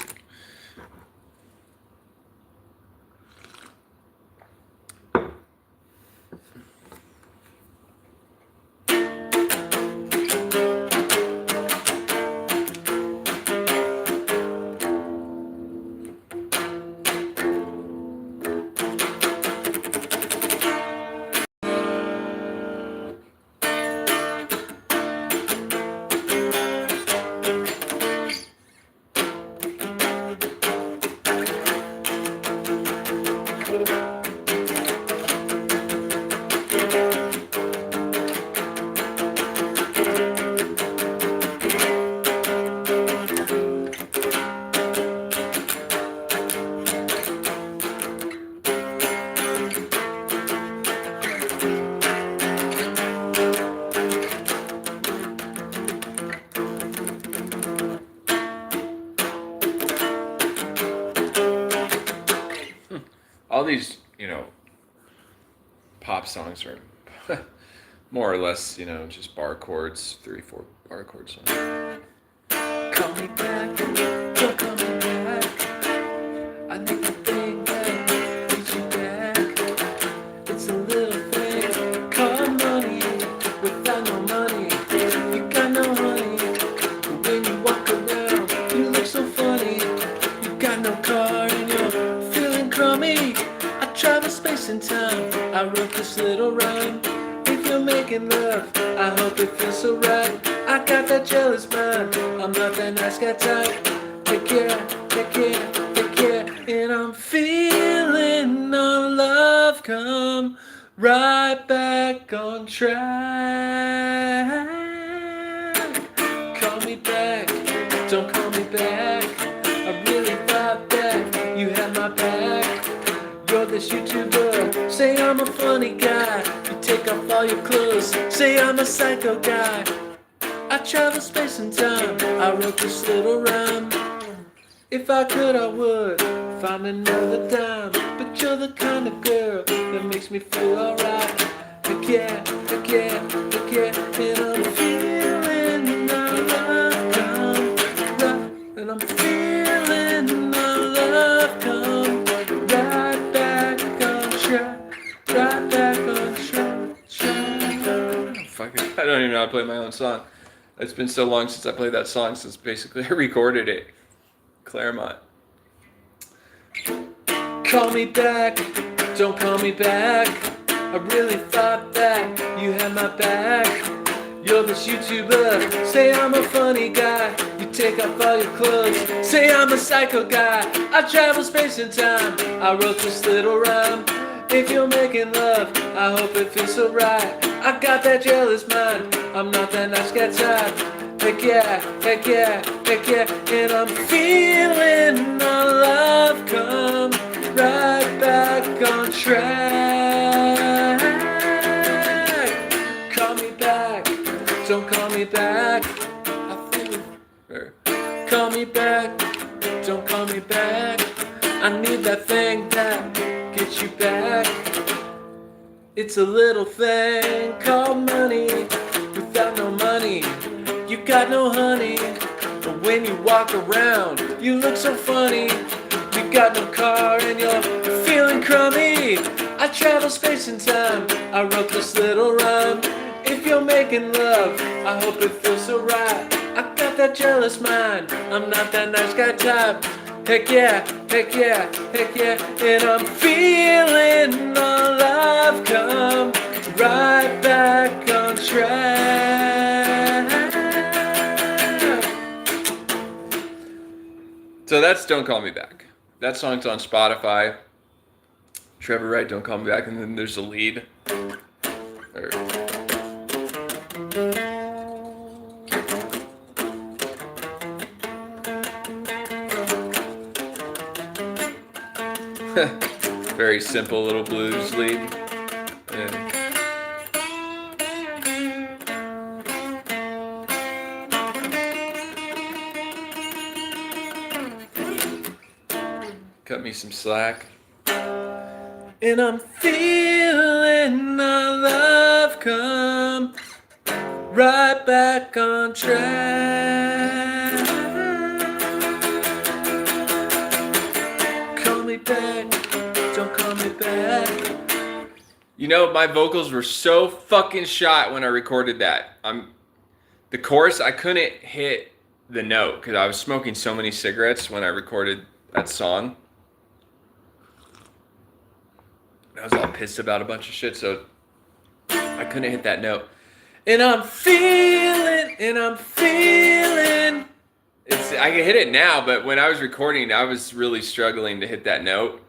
All these, pop songs are more or less, just bar chords, 3-4 bar chord songs. Call me back, don't call me back. I need the thing that brings you back. It's a little thing called money. Without no money, you got no honey. But when you walk around, you look so funny. You got no car and you're feeling crummy. I travel space and time. I wrote this little rhyme. If you're making love, I hope it feels so right. I got that jealous mind. I'm not that nice guy type. Take care, take care, take care. And I'm feeling our love come right back on track. Call me back, don't call me back. I really thought that you had my back. You're this YouTuber, say I'm a funny guy. You take off all your clothes, say I'm a psycho guy. I travel space and time, I wrote this little rhyme. If I could, I would find another dime. But you're the kind of girl that makes me feel alright. Heck yeah, heck yeah, heck yeah. And I'm feeling our love come right. And I'm feeling our love come right back on track. Right back on track. Fuck it. I don't even know how to play my own song. It's been so long since I played that song, since basically I recorded it. Claremont. Call me back, don't call me back. I really thought that you had my back. You're this YouTuber, say I'm a funny guy. You take off all your clothes, say I'm a psycho guy. I travel space and time, I wrote this little rhyme. If you're making love, I hope it feels so right. I got that jealous mind, I'm not that nice guy type. Heck yeah, heck yeah, heck yeah. And I'm feeling our love come right back on track. Call me back, don't call me back. I feel it. Call me back, don't call me back. I need that thing that gets you back. It's a little thing called money. Without no money, you got no honey. But when you walk around, you look so funny. You got no car and you're feeling crummy. I travel space and time, I wrote this little rhyme. If you're making love, I hope it feels so right. I got that jealous mind, I'm not that nice guy type. Heck yeah, heck yeah, and I'm feeling all love come right back on track. So that's Don't Call Me Back. That song's on Spotify. Trevor Wright, Don't Call Me Back, and then there's a lead. Very simple little blues lead. And cut me some slack. And I'm feeling our love come right back on track. Call me back, don't call me back. You know, my vocals were so fucking shot when I recorded that. The chorus, I couldn't hit the note because I was smoking so many cigarettes when I recorded that song. I was all pissed about a bunch of shit, so I couldn't hit that note. And I'm feeling. I can hit it now, but when I was recording, I was really struggling to hit that note.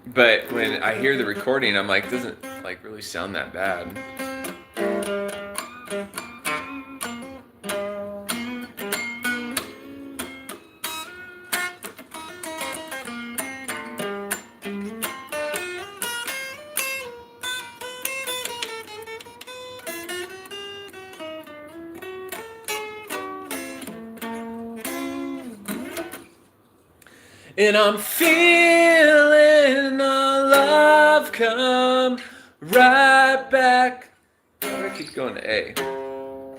But when I hear the recording, I'm like, doesn't like really sound that bad. And I'm feeling our love come right back. Oh, I keep going to A.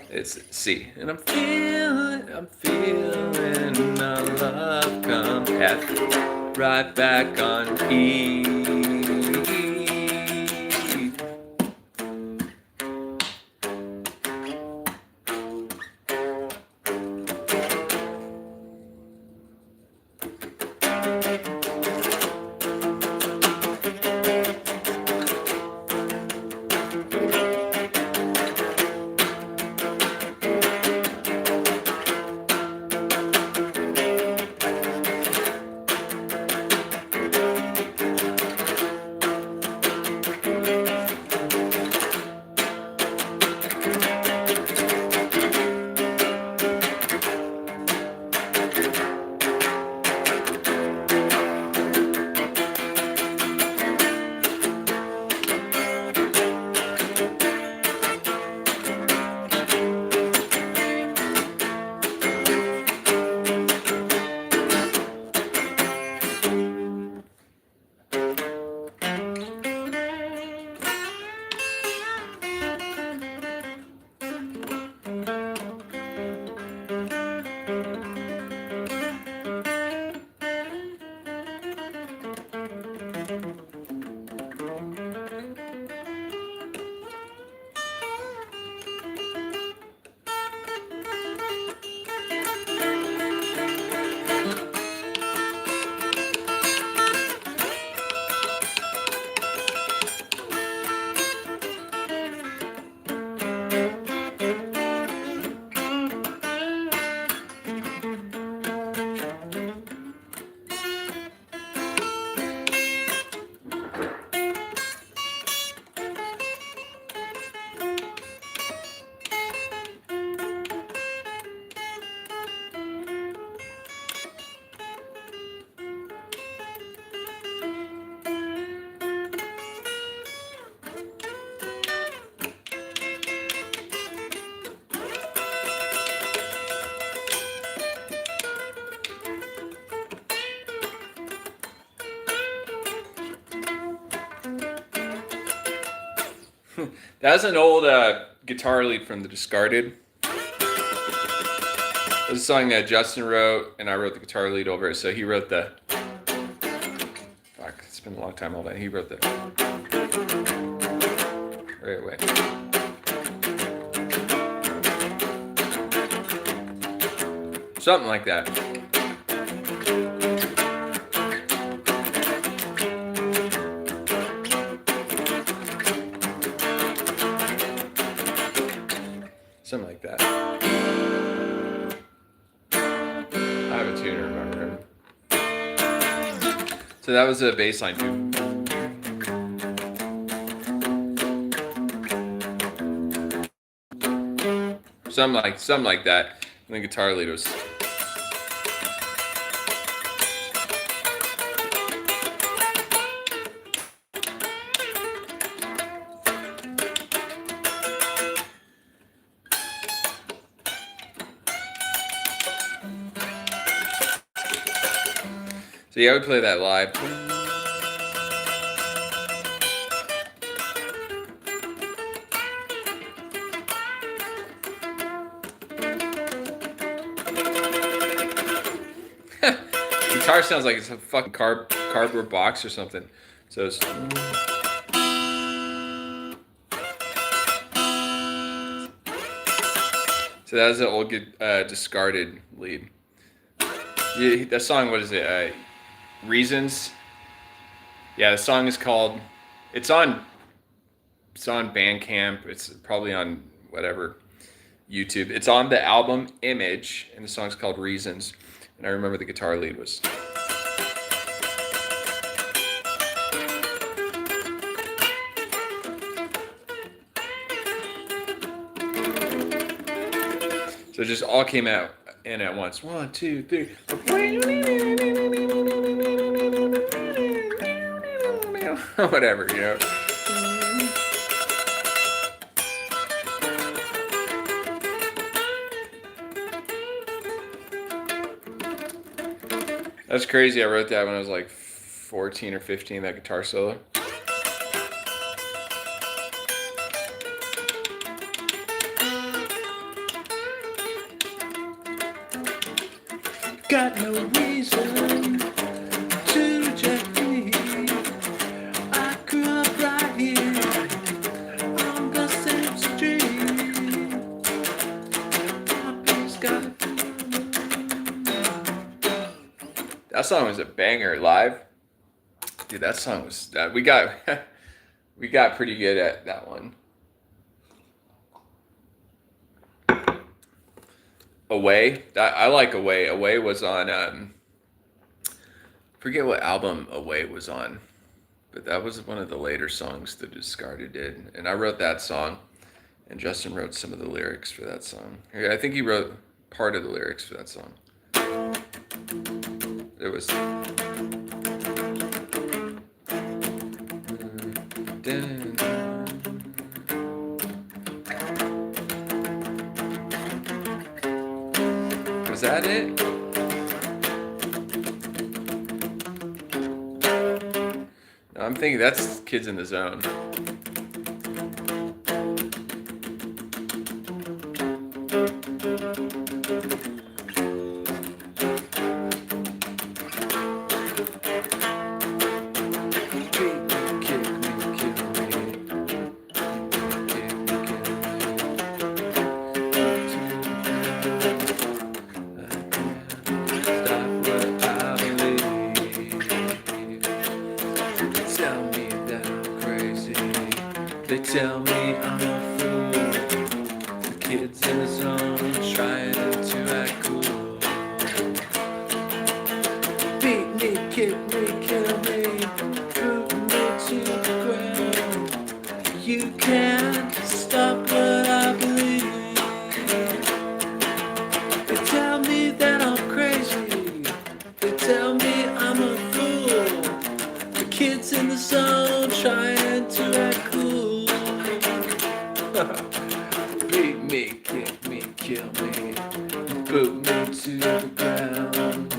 It's C. And I'm feeling our love come F. Right back on E. That's an old guitar lead from The Discarded. It was a song that Justin wrote, and I wrote the guitar lead over it. So he wrote the... Fuck, it's been a long time, hold on. He wrote the... Wait. Something like that. So that was a bass line too. Something like that. And the guitar lead was. So yeah, I would play that live. Guitar sounds like it's a fucking cardboard box or something. So it's. So that was the old discarded lead. Yeah, that song, what is it? Reasons. Yeah, the song is called. It's on Bandcamp. It's probably on whatever YouTube. It's on the album Image, and the song's called Reasons. And I remember the guitar lead was. So it just all came out in at once. 1, 2, 3. Whatever, you know. That's crazy. I wrote that when I was like 14 or 15, that guitar solo. Got no reason to reject me. I grew up right here on the same street. That song was a banger live. Dude, that song was we got pretty good at that one. Away. I like Away. Away was on forget what album Away was on, but that was one of the later songs the Discarded did. And I wrote that song, and Justin wrote some of the lyrics for that song. I think he wrote part of the lyrics for that song. It was Was that it? No, I'm thinking that's Kids in the Zone. They tell me I'm a fool. The kids in the zone trying to act cool. Beat me, kick me, kill me, put me to the ground. You can't stop what I believe. They tell me that I'm crazy. They tell me I'm a fool. The kids in the zone trying to act cool. Beat me, kick me, kill me, boot me to the ground.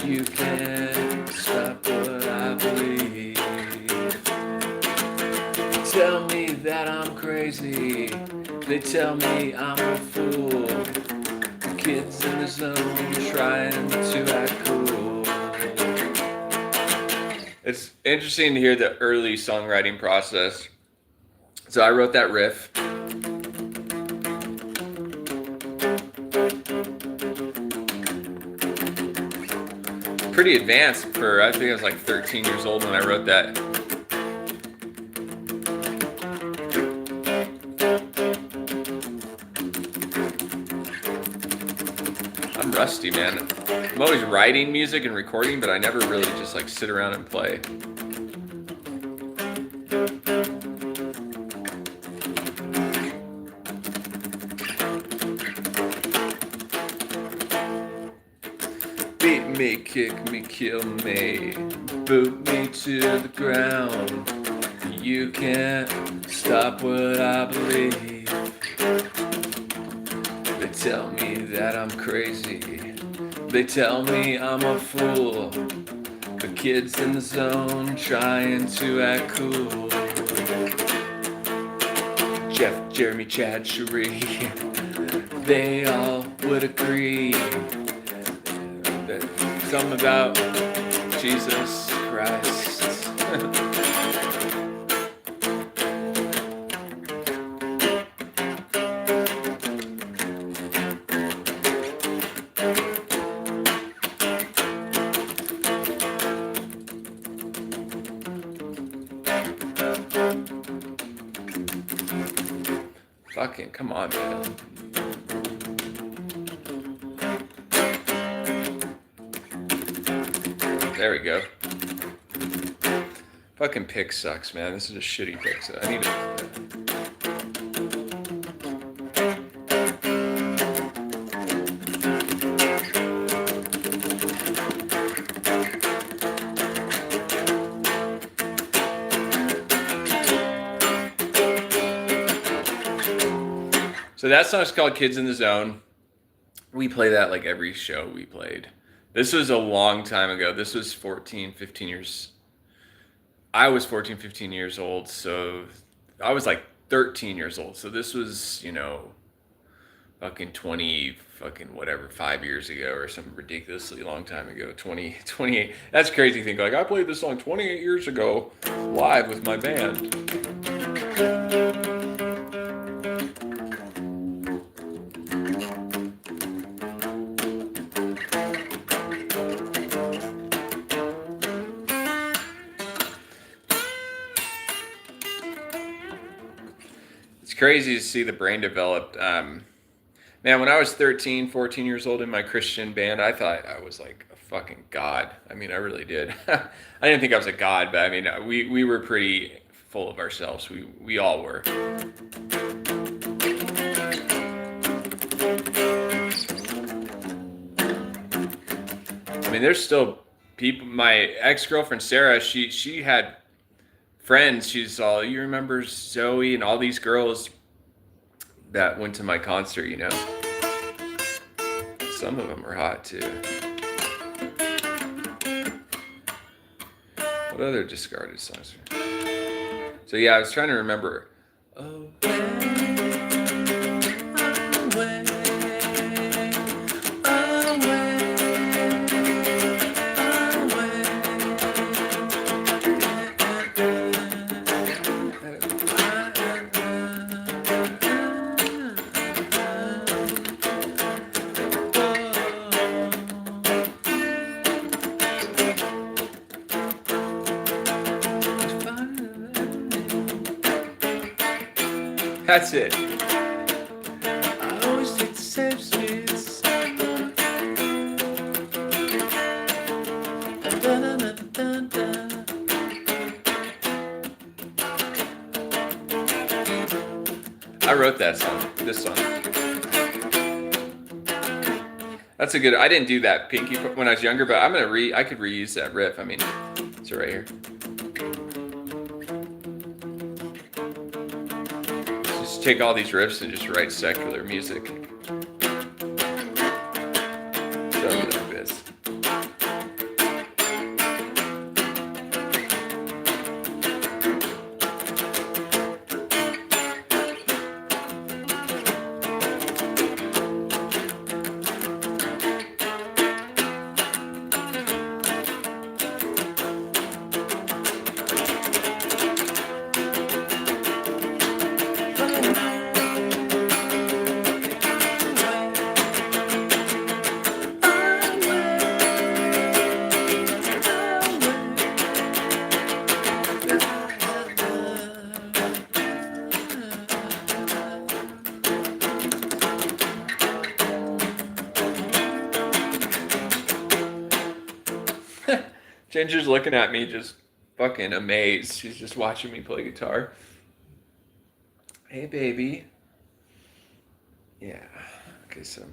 You can't stop what I believe. They tell me that I'm crazy. They tell me I'm a fool. The kids in the zone trying to act cool. It's interesting to hear the early songwriting process. So I wrote that riff. Pretty advanced for, I think I was like 13 years old when I wrote that. I'm rusty, man. I'm always writing music and recording, but I never really just like sit around and play. Beat me, kick me, kill me, boot me to the ground. You can't stop what I believe. They tell me that I'm crazy. They tell me I'm a fool. The kids in the zone trying to act cool. Jeff, Jeremy, Chad, Cherie, they all would agree that something about Jesus Christ. Fucking come on, man. There we go. Fucking pick sucks, man. This is a shitty pick. So I need to. So that song's called Kids in the Zone. We play that like every show we played. This was a long time ago. This was 14, 15 years. I was 14, 15 years old. So I was like 13 years old. So this was, you know, fucking 20, fucking whatever, 5 years ago or something ridiculously long time ago. 28. That's crazy to think. Like, I played this song 28 years ago live with my band. Crazy to see the brain developed. Man, when I was 13, 14 years old in my Christian band, I thought I was like a fucking god. I mean, I really did. I didn't think I was a god, but I mean, we were pretty full of ourselves. We all were. I mean, there's still people. My ex-girlfriend Sarah, she had friends. She's all, you remember Zoe and all these girls that went to my concert, you know. Some of them are hot too. What other discarded songs? So yeah, I was trying to remember. Oh, that's it. I always take the same streets. I wrote that song, this song. That's a good, I didn't do that Pinky when I was younger, but I'm gonna I could reuse that riff. I mean, it's right here. Take all these riffs and just write secular music. Something like this. Ginger's looking at me just fucking amazed. She's just watching me play guitar. Hey, baby. Yeah. Okay, so.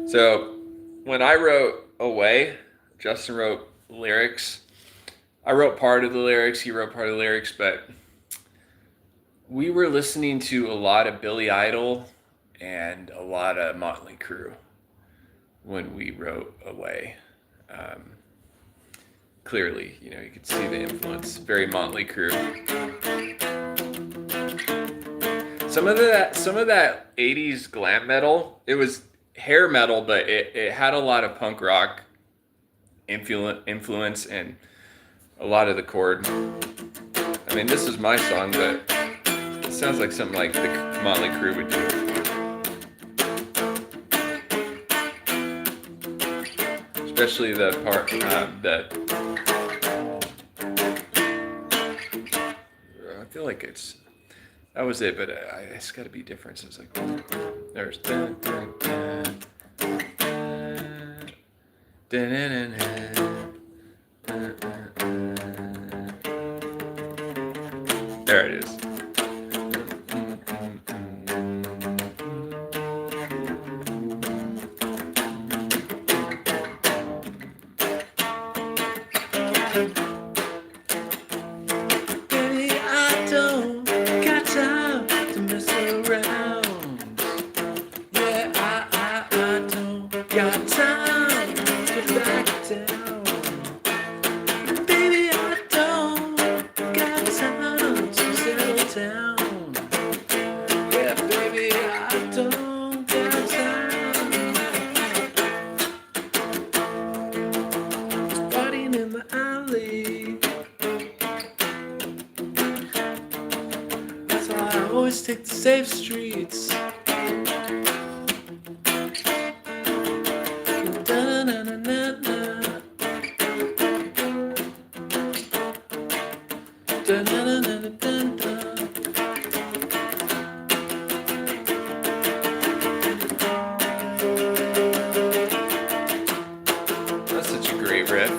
So, when I wrote Away, Justin wrote lyrics. I wrote part of the lyrics, he wrote part of the lyrics, but we were listening to a lot of Billy Idol and a lot of Motley Crue when we wrote Away. Clearly, you know, you could see the influence. Very Motley Crue. Some of that 80s glam metal, it was hair metal, but it had a lot of punk rock influence and a lot of the chord. I mean, this is my song, but it sounds like something like the Motley Crue would do. Especially the part that I feel like that was it, but it's got to be different. So it's like there's there it is. Take the safe streets. That's such a great riff.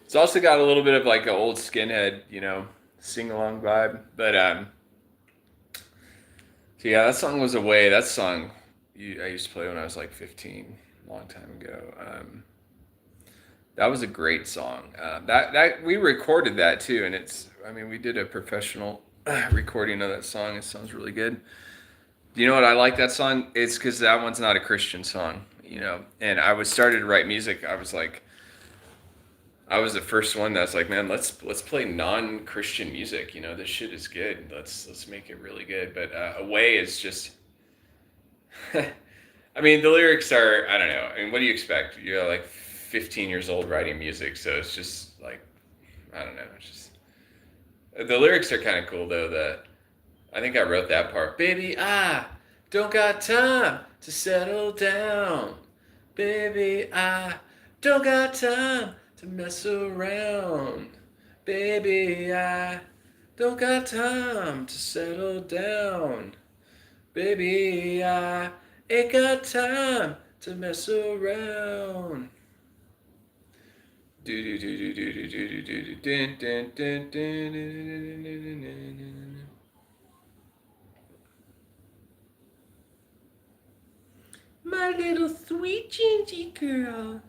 It's also got a little bit of like an old Skinhead, you know, sing-along vibe. But so yeah, that song was Away. That song I used to play when I was like 15, a long time ago. That was a great song. That we recorded that too, and we did a professional recording of that song. It sounds really good. You know what I like that song? It's because that one's not a Christian song, you know. And I started to write music. I was the first one that's like, man, let's play non-Christian music. You know, this shit is good. Let's make it really good. But Away is just, I mean, the lyrics are, I don't know. I mean, what do you expect? You're like 15 years old writing music, so it's just like, I don't know. It's just the lyrics are kind of cool though. I think I wrote that part. Baby, I don't got time to settle down. Baby, I don't got time to mess around. Baby, I don't got time to settle down. Baby, I ain't got time to mess around. Do do do do do do do do do dun dun dun. My little sweet gingy girl.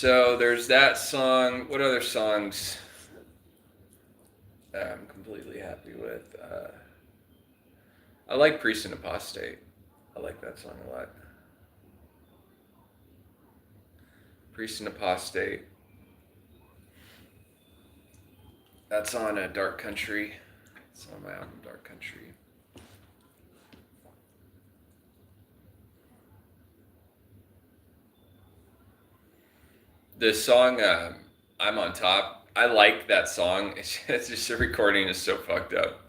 So there's that song. What other songs I'm completely happy with? I like Priest and Apostate. I like that song a lot. Priest and Apostate. That's on Dark Country. It's on my album Dark Country. The song I'm on Top, I like that song. It's just the recording is so fucked up,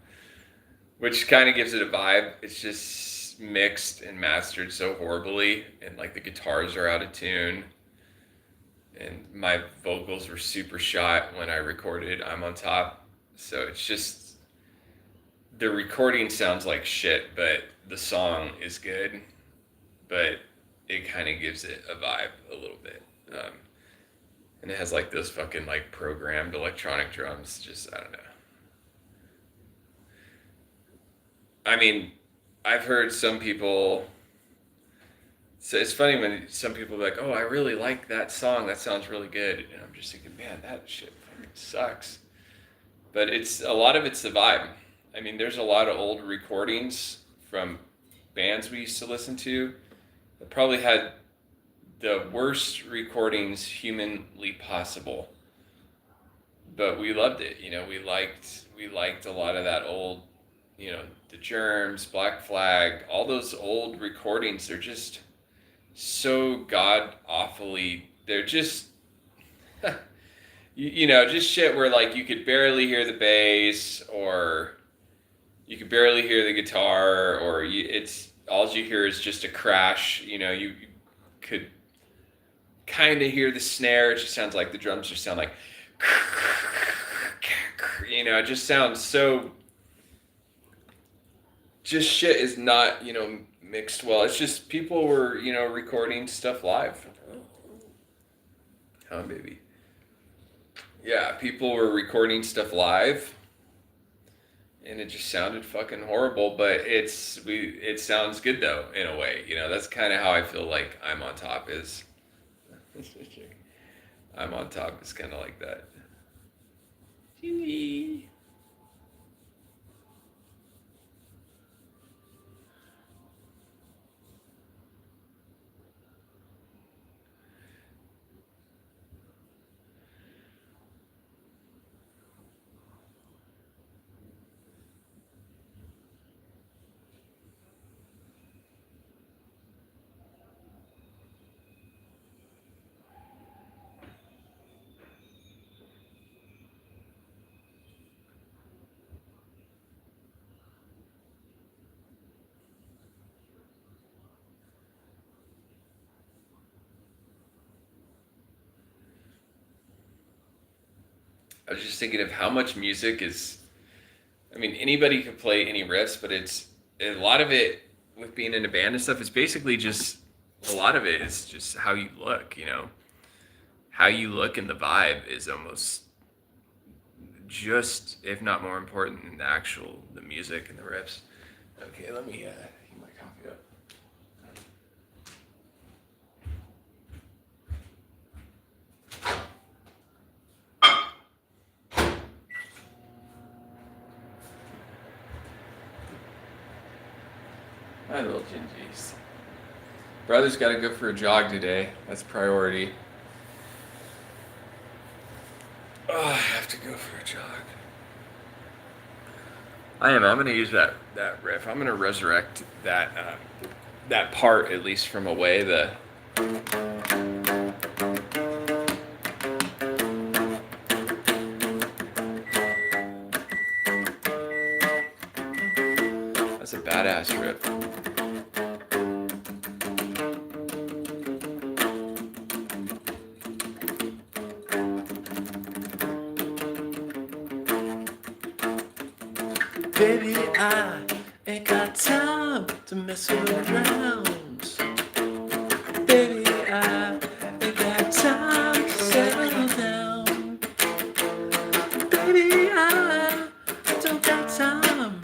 which kind of gives it a vibe. It's just mixed and mastered so horribly, and like the guitars are out of tune, and my vocals were super shot when I recorded I'm on Top. So it's just, the recording sounds like shit, but the song is good, but it kind of gives it a vibe a little bit. And it has like those fucking like programmed electronic drums. Just, I don't know. I mean, I've heard some people. So it's funny when some people are like, "Oh, I really like that song. That sounds really good," and I'm just thinking, "Man, that shit fucking sucks." But it's a lot of it's the vibe. I mean, there's a lot of old recordings from bands we used to listen to that probably had the worst recordings humanly possible, but we loved it. We liked a lot of that old, the Germs, Black Flag, all those old recordings. They're just so god awfully. They're just just shit where like you could barely hear the bass, or you could barely hear the guitar, or it's all you hear is just a crash. You could kind of hear the snare. It just sounds like the drums just sound like, it just sounds so, just shit is not, mixed well. It's just people were, recording stuff live. Huh, baby? Yeah, people were recording stuff live, and it just sounded fucking horrible, but it sounds good though, in a way. That's kind of how I feel like I'm on Top is. I'm on Top is kind of like that. I was just thinking of how much music is. I mean, anybody could play any riffs, but it's a lot of it with being in a band and stuff. It's basically just a lot of it is just how you look. How you look and the vibe is almost just, if not more important than the music and the riffs. Okay, let me heat my coffee up. My little gingies. Brother's got to go for a jog today. That's priority. Oh, I have to go for a jog. I'm going to use that riff. I'm going to resurrect that part, at least from away. That's a badass riff. Baby, I ain't got time to mess around. Baby, I ain't got time to settle down. Baby, I don't got time.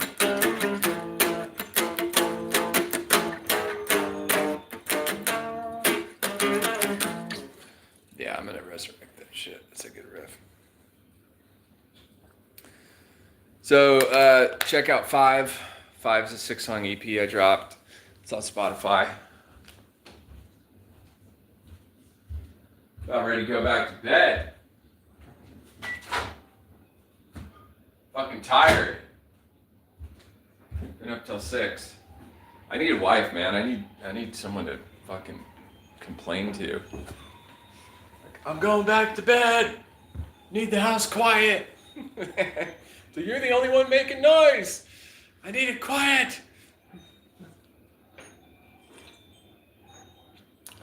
Yeah, I'm gonna So check out Five. Five's a 6-song EP I dropped. It's on Spotify. About ready to go back to bed. Fucking tired. Been up till 6. I need a wife, man. I need someone to fucking complain to. Like, I'm going back to bed. Need the house quiet. So you're the only one making noise. I need it quiet.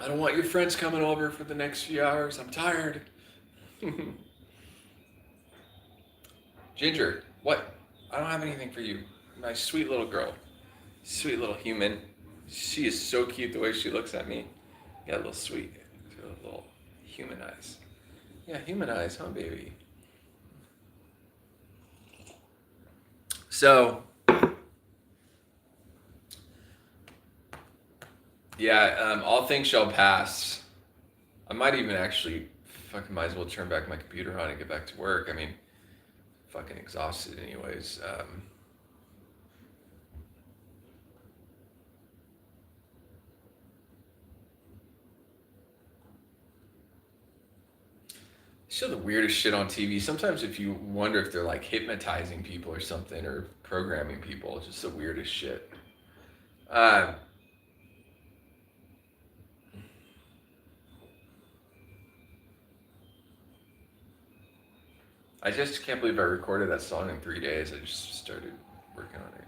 I don't want your friends coming over for the next few hours. I'm tired. Ginger, what? I don't have anything for you. My sweet little girl. Sweet little human. She is so cute the way she looks at me. Got a little sweet. A little human eyes. Yeah, human eyes, huh, baby? So, yeah, all things shall pass. I might even actually fucking might as well turn back my computer on and get back to work. I mean, fucking exhausted anyways. Show the weirdest shit on TV. Sometimes if you wonder if they're like hypnotizing people or something or programming people, it's just the weirdest shit. I just can't believe I recorded that song in 3 days. I just started working on it.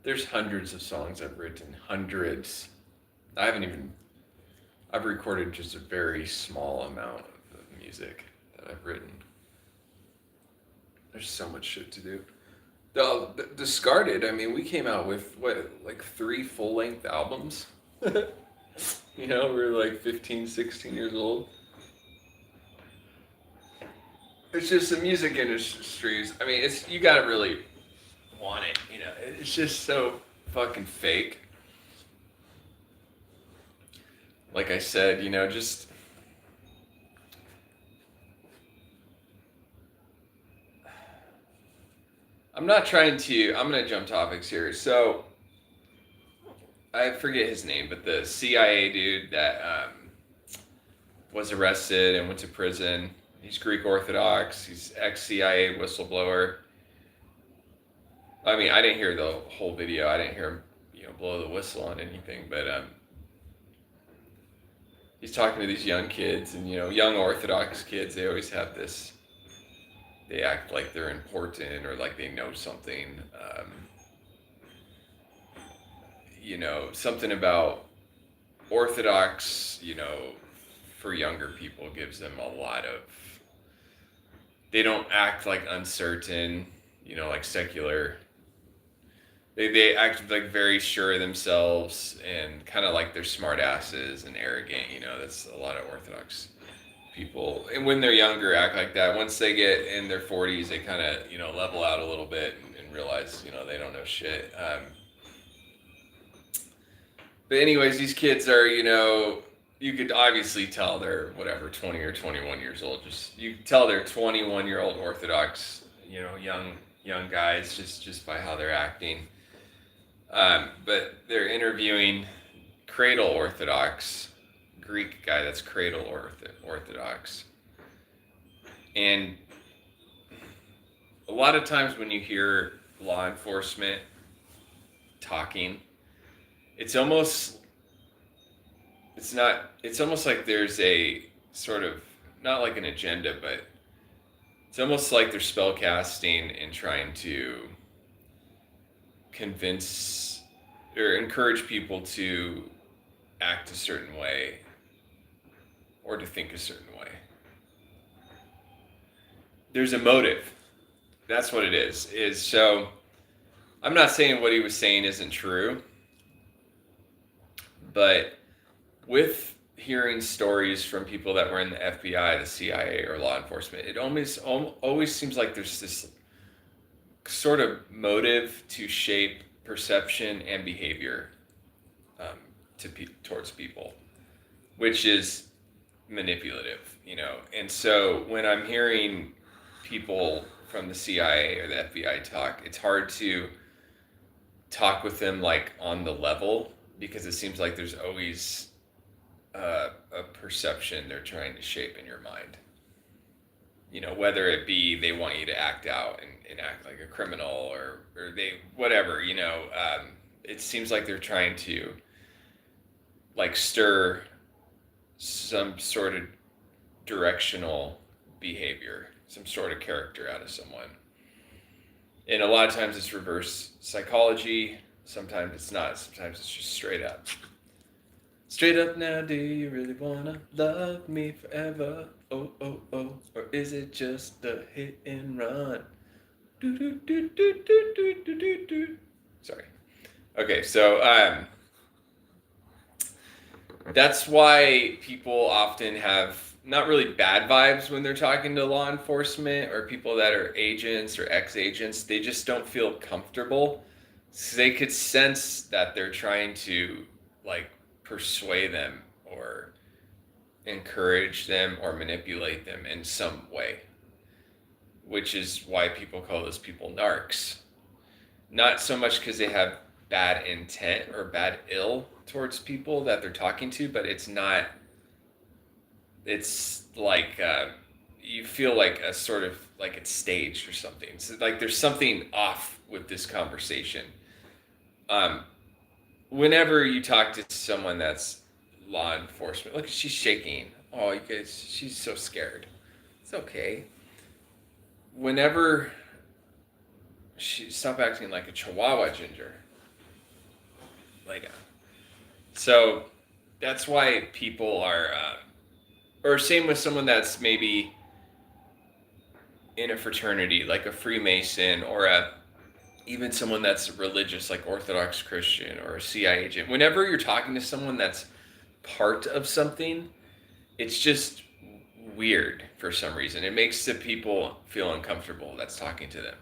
There's hundreds of songs I've written, hundreds. I've recorded just a very small amount of music that I've written. There's so much shit to do. Discarded, I mean, we came out with, like 3 full-length albums? You know, we were like 15, 16 years old. It's just the music industries, I mean, you gotta really want it, you know, it's just so fucking fake. Like I said, you know, just I'm gonna jump topics here. So I forget his name, but the CIA dude that was arrested and went to prison. He's Greek Orthodox. He's ex-CIA whistleblower. I mean, I didn't hear the whole video. I didn't hear him, you know, blow the whistle on anything. But he's talking to these young kids, and you know, young Orthodox kids. They always have this. They act like they're important or like they know something. You know, something about Orthodox, you know, for younger people gives them a lot of. They don't act like uncertain, you know, like secular. They act like very sure of themselves and kind of like they're smart asses and arrogant, you know, that's a lot of Orthodox people. And when they're younger, act like that. Once they get in their 40s, they kind of, you know, level out a little bit and realize, you know, they don't know shit. But anyways, these kids are, you know, you could obviously tell they're whatever, 20 or 21 years old. Just you could tell they're 21-year-old Orthodox, you know, young guys just by how they're acting. But they're interviewing Cradle Orthodox, Greek guy that's Cradle Orthodox. And a lot of times when you hear law enforcement talking, it's almost like there's a sort of, not like an agenda, but it's almost like they're spellcasting and trying to convince or encourage people to act a certain way or to think a certain way. There's a motive. That's what it is. So I'm not saying what he was saying isn't true, but with hearing stories from people that were in the FBI, the CIA, or law enforcement, it always seems like there's this sort of motive to shape perception and behavior towards people, which is manipulative, And so when I'm hearing people from the CIA or the FBI talk, it's hard to talk with them like on the level, because it seems like there's always a perception they're trying to shape in your mind. Whether it be they want you to act out and act like a criminal or they, whatever, it seems like they're trying to like stir some sort of directional behavior, some sort of character out of someone. And a lot of times it's reverse psychology. Sometimes it's not. Sometimes it's just straight up. Straight up now, do you really wanna love me forever? Oh, oh, oh. Or is it just a hit and run? Do, do, do, do, do, do, do, do, do. Sorry. Okay, so that's why people often have not really bad vibes when they're talking to law enforcement or people that are agents or ex-agents. They just don't feel comfortable. So they could sense that they're trying to like persuade them or encourage them or manipulate them in some way, which is why people call those people narcs. Not so much because they have bad intent or bad ill towards people that they're talking to, but it's like you feel like a sort of like it's staged or something. So like there's something off with this conversation. Whenever you talk to someone that's law enforcement, look, she's shaking. Oh, you guys, she's so scared. It's okay. Whenever stop acting like a Chihuahua Ginger. Lay down. So that's why people are, or same with someone that's maybe in a fraternity, like a Freemason, or even someone that's religious, like Orthodox Christian or a CIA agent. Whenever you're talking to someone that's part of something, it's just weird for some reason. It makes the people feel uncomfortable that's talking to them.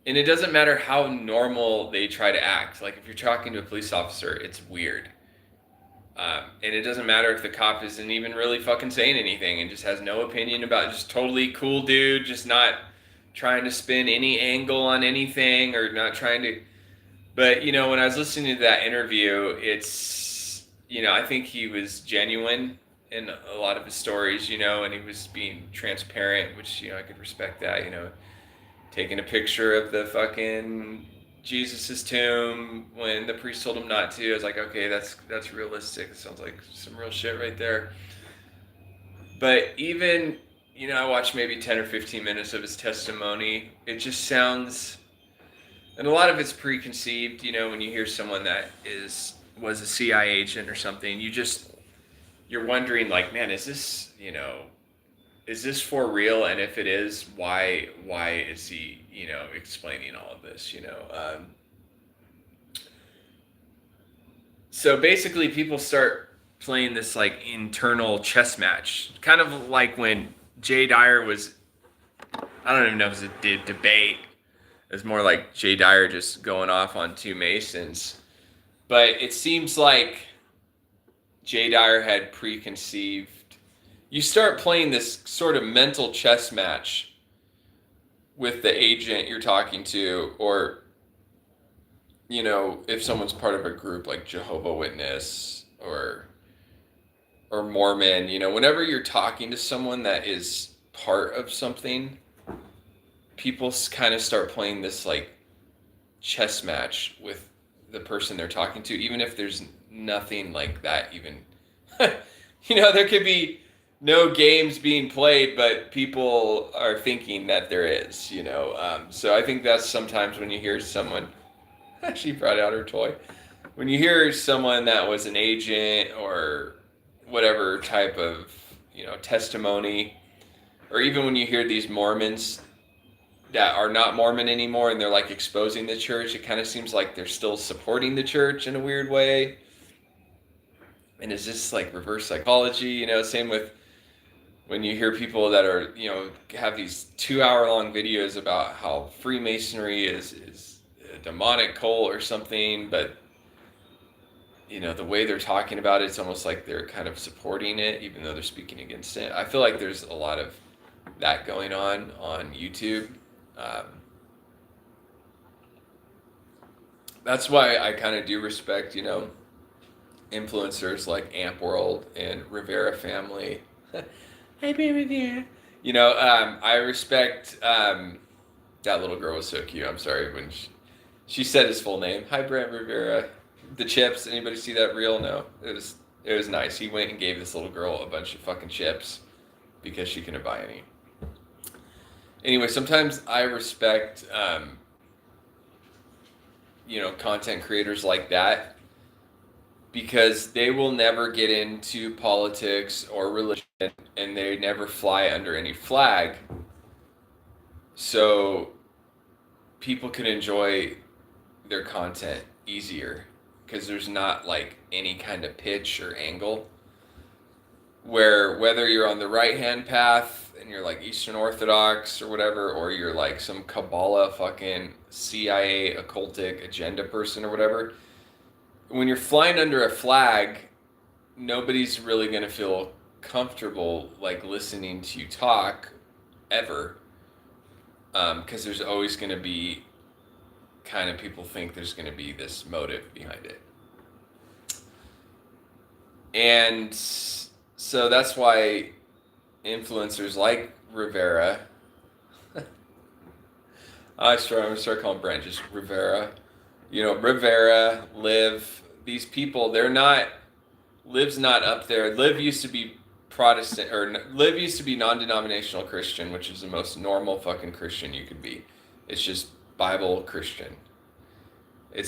And it doesn't matter how normal they try to act. Like if you're talking to a police officer, it's weird. And it doesn't matter if the cop isn't even really fucking saying anything and just has no opinion about, just totally cool dude, just not trying to spin any angle on anything or not trying to. But, when I was listening to that interview, it's, I think he was genuine in a lot of his stories, and he was being transparent, which, I could respect that, taking a picture of the fucking Jesus's tomb when the priest told him not to. I was like, okay, that's realistic. It sounds like some real shit right there. But even, I watched maybe 10 or 15 minutes of his testimony. It just sounds, and a lot of it's preconceived, when you hear someone that was a CIA agent or something, you're wondering like, man, is this for real? And if it is, why is he, explaining all of this, So basically people start playing this like internal chess match, kind of like when Jay Dyer was, I don't even know if it was a debate. It was more like Jay Dyer just going off on two Masons. But it seems like Jay Dyer had preconceived. You start playing this sort of mental chess match with the agent you're talking to, or, if someone's part of a group like Jehovah's Witness or Mormon, whenever you're talking to someone that is part of something, people kind of start playing this like chess match with the person they're talking to, even if there's nothing like that even. There could be no games being played, but people are thinking that there is, So I think that's sometimes when you hear someone, she brought out her toy. When you hear someone that was an agent or whatever type of, testimony, or even when you hear these Mormons that are not Mormon anymore and they're like exposing the church, it kind of seems like they're still supporting the church in a weird way. And is this like reverse psychology? Same with when you hear people that are, have these 2 hour long videos about how Freemasonry is a demonic cult or something, but the way they're talking about it, it's almost like they're kind of supporting it, even though they're speaking against it. I feel like there's a lot of that going on YouTube. That's why I kind of do respect, influencers like Amp World and Rivera Family. Hey, Rivera. I respect, that little girl was so cute. I'm sorry when she said his full name. Hi, Brent Rivera. The chips. Anybody see that reel? No. It was nice. He went and gave this little girl a bunch of fucking chips because she couldn't buy any. Anyway, sometimes I respect, content creators like that because they will never get into politics or religion and they never fly under any flag. So people can enjoy their content easier because there's not like any kind of pitch or angle where whether you're on the right hand path and you're like Eastern Orthodox or whatever, or you're like some Kabbalah fucking CIA occultic agenda person or whatever, when you're flying under a flag, nobody's really going to feel comfortable like listening to you talk ever, because there's always going to be kind of people think there's going to be this motive behind it. And so that's why influencers like Rivera, I'm going to start calling Brent just Rivera, Rivera, Liv, these people, Liv's not up there. Liv used to be Protestant, or Liv used to be non-denominational Christian, which is the most normal fucking Christian you could be. It's just Bible Christian.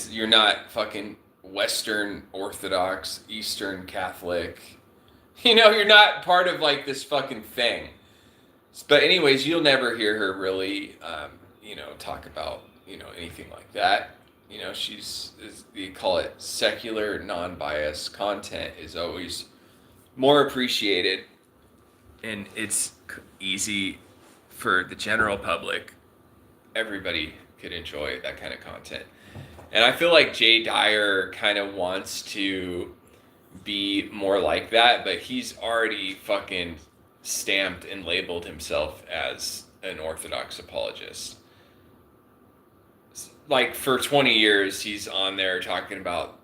You're not fucking Western Orthodox, Eastern Catholic. You're not part of like this fucking thing. But anyways, you'll never hear her really, talk about, anything like that. They call it secular, non-biased content is always more appreciated. And it's easy for the general public. Everybody could enjoy that kind of content. And I feel like Jay Dyer kind of wants to be more like that, but he's already fucking stamped and labeled himself as an Orthodox apologist. Like for 20 years, he's on there talking about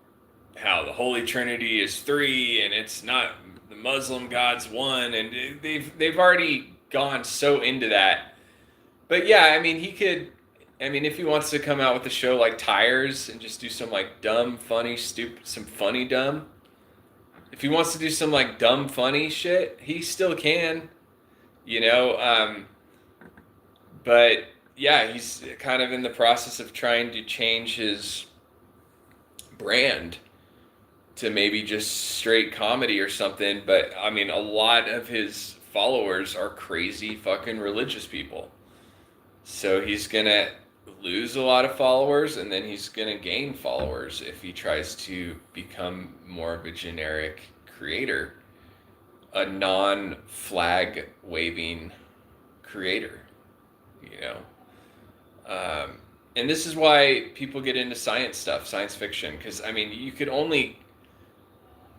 how the Holy Trinity is three and it's not the Muslim God's one, and they've already gone so into that. But yeah, I mean, if he wants to come out with a show like Tires and just do some like dumb, funny, stupid, some funny dumb. If he wants to do some like dumb, funny shit, he still can, but yeah, he's kind of in the process of trying to change his brand to maybe just straight comedy or something. But I mean, a lot of his followers are crazy fucking religious people. So he's gonna lose a lot of followers and then he's gonna gain followers if he tries to become more of a generic creator, a non-flag waving creator, and this is why people get into science stuff, science fiction, because I mean, you could only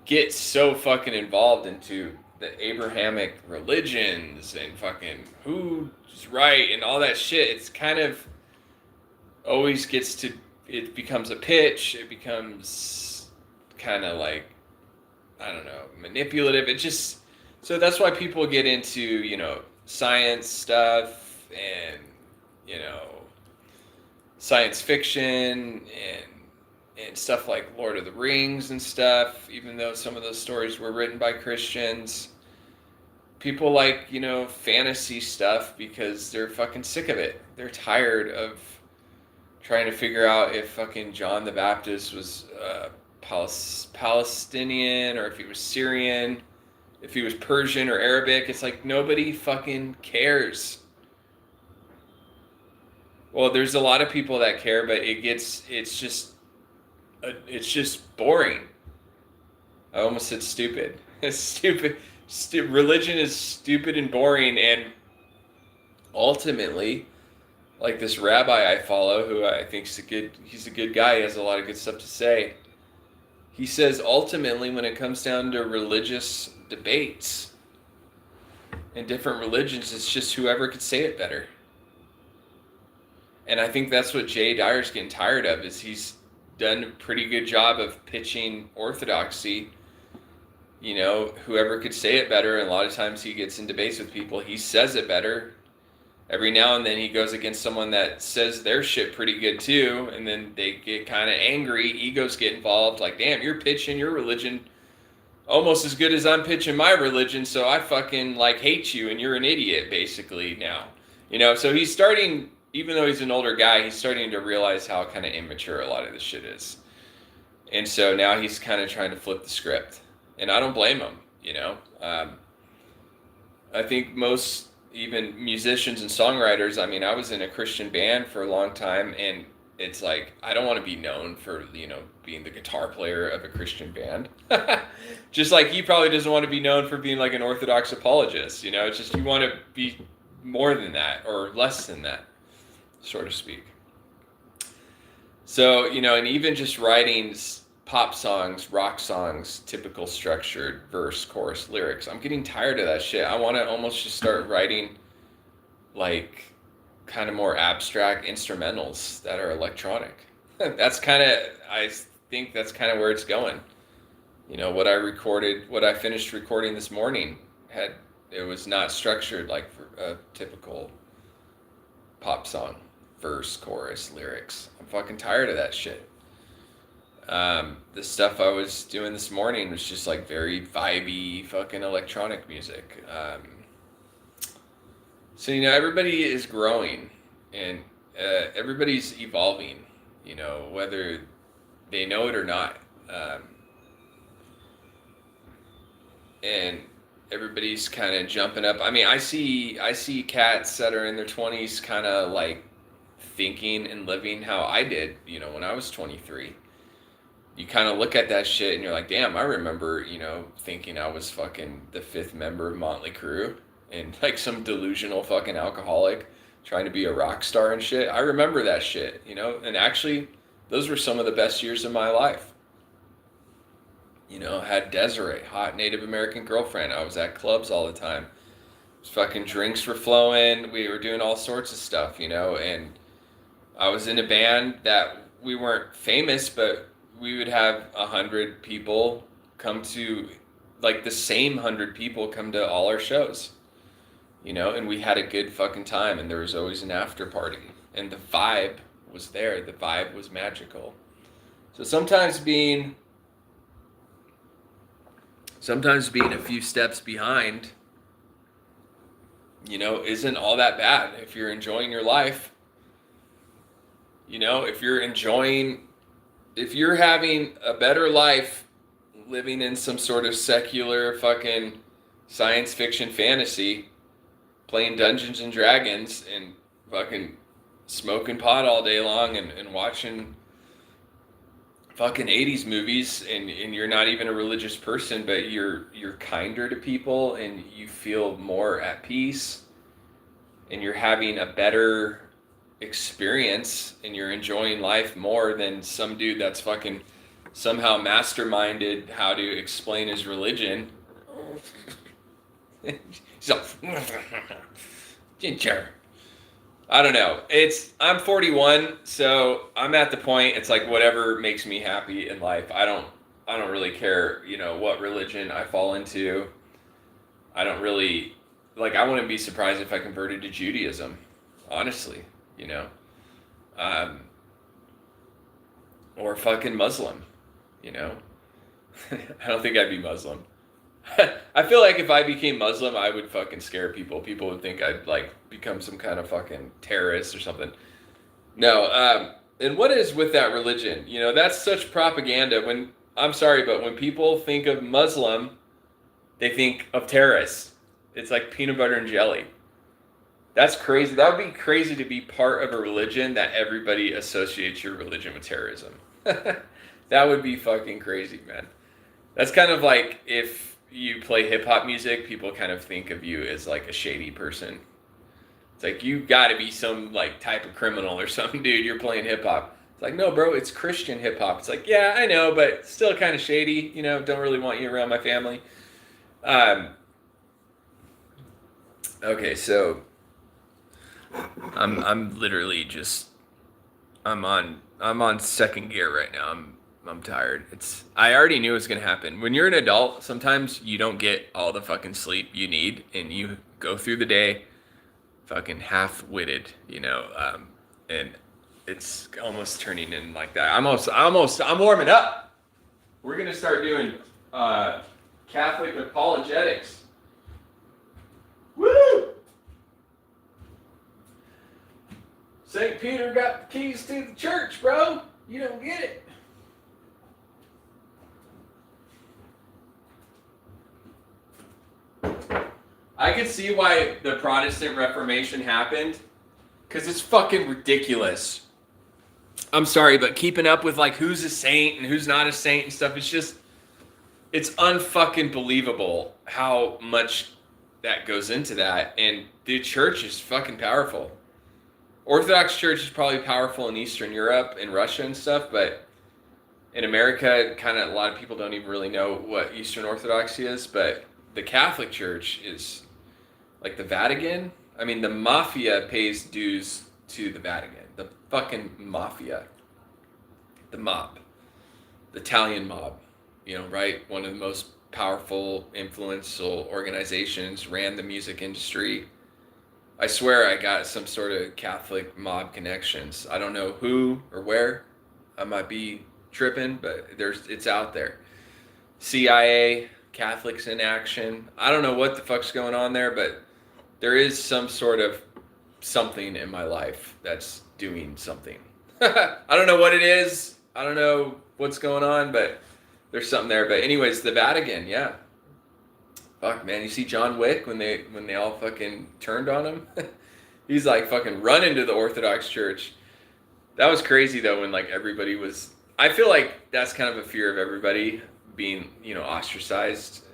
get so fucking involved into the Abrahamic religions and fucking who's right and all that shit. It's kind of always it becomes a pitch. It becomes kind of like, I don't know, manipulative. So that's why people get into, science stuff and, science fiction and stuff like Lord of the Rings and stuff, even though some of those stories were written by Christians. People like, fantasy stuff because they're fucking sick of it. They're tired of trying to figure out if fucking John the Baptist was Palestinian or if he was Syrian. if he was Persian or Arabic. It's like nobody fucking cares. Well, there's a lot of people that care, but it's just boring. I almost said stupid. It's stupid. Religion is stupid and boring, and ultimately, like this rabbi I follow, who I think he's a good guy. He has a lot of good stuff to say. He says ultimately, when it comes down to religious debates in different religions, it's just whoever could say it better. And I think that's what Jay Dyer's getting tired of, is he's done a pretty good job of pitching orthodoxy. You know, whoever could say it better, and a lot of times he gets in debates with people, he says it better. Every now and then he goes against someone that says their shit pretty good too, and then they get kind of angry, egos get involved, like, damn, you're pitching your religion almost as good as I'm pitching my religion, so I fucking, like, hate you, and you're an idiot, basically, now. You know, so he's starting, even though he's an older guy, he's starting to realize how kind of immature a lot of this shit is. And so now he's kind of trying to flip the script. And I don't blame him, you know. I think most, even musicians and songwriters, I mean, I was in a Christian band for a long time, and it's like, I don't want to be known for, you know, being the guitar player of a Christian band. Just like he probably doesn't want to be known for being like an Orthodox apologist, you know. It's just, you want to be more than that, or less than that, so to speak. So, you know, and even just writing pop songs, rock songs, typical structured verse, chorus, lyrics, I'm getting tired of that shit. I want to almost just start writing like kind of more abstract instrumentals that are electronic. That's kind of, I think that's kind of where it's going. You know, what I finished recording this morning, it was not structured like for a typical pop song, verse, chorus, lyrics. I'm fucking tired of that shit. The stuff I was doing this morning was just like very vibey fucking electronic music. So, you know, everybody is growing, and everybody's evolving, you know, whether they know it or not. And everybody's kind of jumping up. I mean, I see cats that are in their 20s kind of like thinking and living how I did, you know, when I was 23. You kind of look at that shit and you're like, damn, I remember, you know, thinking I was fucking the 5th member of Motley Crue and like some delusional fucking alcoholic trying to be a rock star and shit. I remember that shit, you know, and actually those were some of the best years of my life. You know, I had Desiree, hot Native American girlfriend. I was at clubs all the time. Fucking drinks were flowing. We were doing all sorts of stuff, you know, and I was in a band that we weren't famous, but we would have 100 people come to, like the same 100 people come to all our shows, you know, and we had a good fucking time, and there was always an after party, and the vibe was there. The vibe was magical. So sometimes being a few steps behind, you know, isn't all that bad if you're enjoying your life. You know, if you're having a better life living in some sort of secular fucking science fiction fantasy, playing Dungeons and Dragons and fucking smoking pot all day long and watching fucking 80s movies, and you're not even a religious person, but you're kinder to people and you feel more at peace and you're having a better experience and you're enjoying life more than some dude that's fucking somehow masterminded how to explain his religion. So, ginger. I don't know. I'm 41, so I'm at the point, it's like whatever makes me happy in life. I don't really care, you know, what religion I fall into. I don't really, like, I wouldn't be surprised if I converted to Judaism, honestly, you know. Or fucking Muslim, you know. I don't think I'd be Muslim. I feel like if I became Muslim, I would fucking scare people. People would think I'd like become some kind of fucking terrorist or something. No, and what is with that religion? You know, that's such propaganda. I'm sorry, but when people think of Muslim, they think of terrorists. It's like peanut butter and jelly. That's crazy. That would be crazy to be part of a religion that everybody associates your religion with terrorism. That would be fucking crazy, man. That's kind of like if you play hip hop music, people kind of think of you as like a shady person. It's like you got to be some like type of criminal or something, dude. You're playing hip hop. It's like, no, bro, it's Christian hip hop. It's like, yeah, I know, but still kind of shady. You know, don't really want you around my family. Okay, so I'm literally just I'm on second gear right now. I'm tired. I already knew it was gonna happen. When you're an adult, sometimes you don't get all the fucking sleep you need, and you go through the day fucking half-witted, you know, and it's almost turning in like that. I'm warming up. We're gonna start doing Catholic apologetics. Woo! St. Peter got the keys to the church, bro. You don't get it. I could see why the Protestant Reformation happened, because it's fucking ridiculous. I'm sorry, but keeping up with like who's a saint and who's not a saint and stuff, it's unfucking believable how much that goes into that. And the church is fucking powerful. Orthodox Church is probably powerful in Eastern Europe and Russia and stuff, but in America, kind of a lot of people don't even really know what Eastern Orthodoxy is, but the Catholic Church is like the Vatican. I mean, the mafia pays dues to the Vatican. The fucking mafia. The mob. The Italian mob. You know, right? One of the most powerful, influential organizations, ran the music industry. I swear I got some sort of Catholic mob connections. I don't know who or where. I might be tripping, but it's out there. CIA, Catholics in action. I don't know what the fuck's going on there, but there is some sort of something in my life that's doing something. I don't know what it is. I don't know what's going on, but there's something there. But anyways, the Vatican, yeah. Fuck, man, you see John Wick when they all fucking turned on him? He's like fucking running to the Orthodox Church. That was crazy though, when like everybody was, I feel like that's kind of a fear of everybody being, you know, ostracized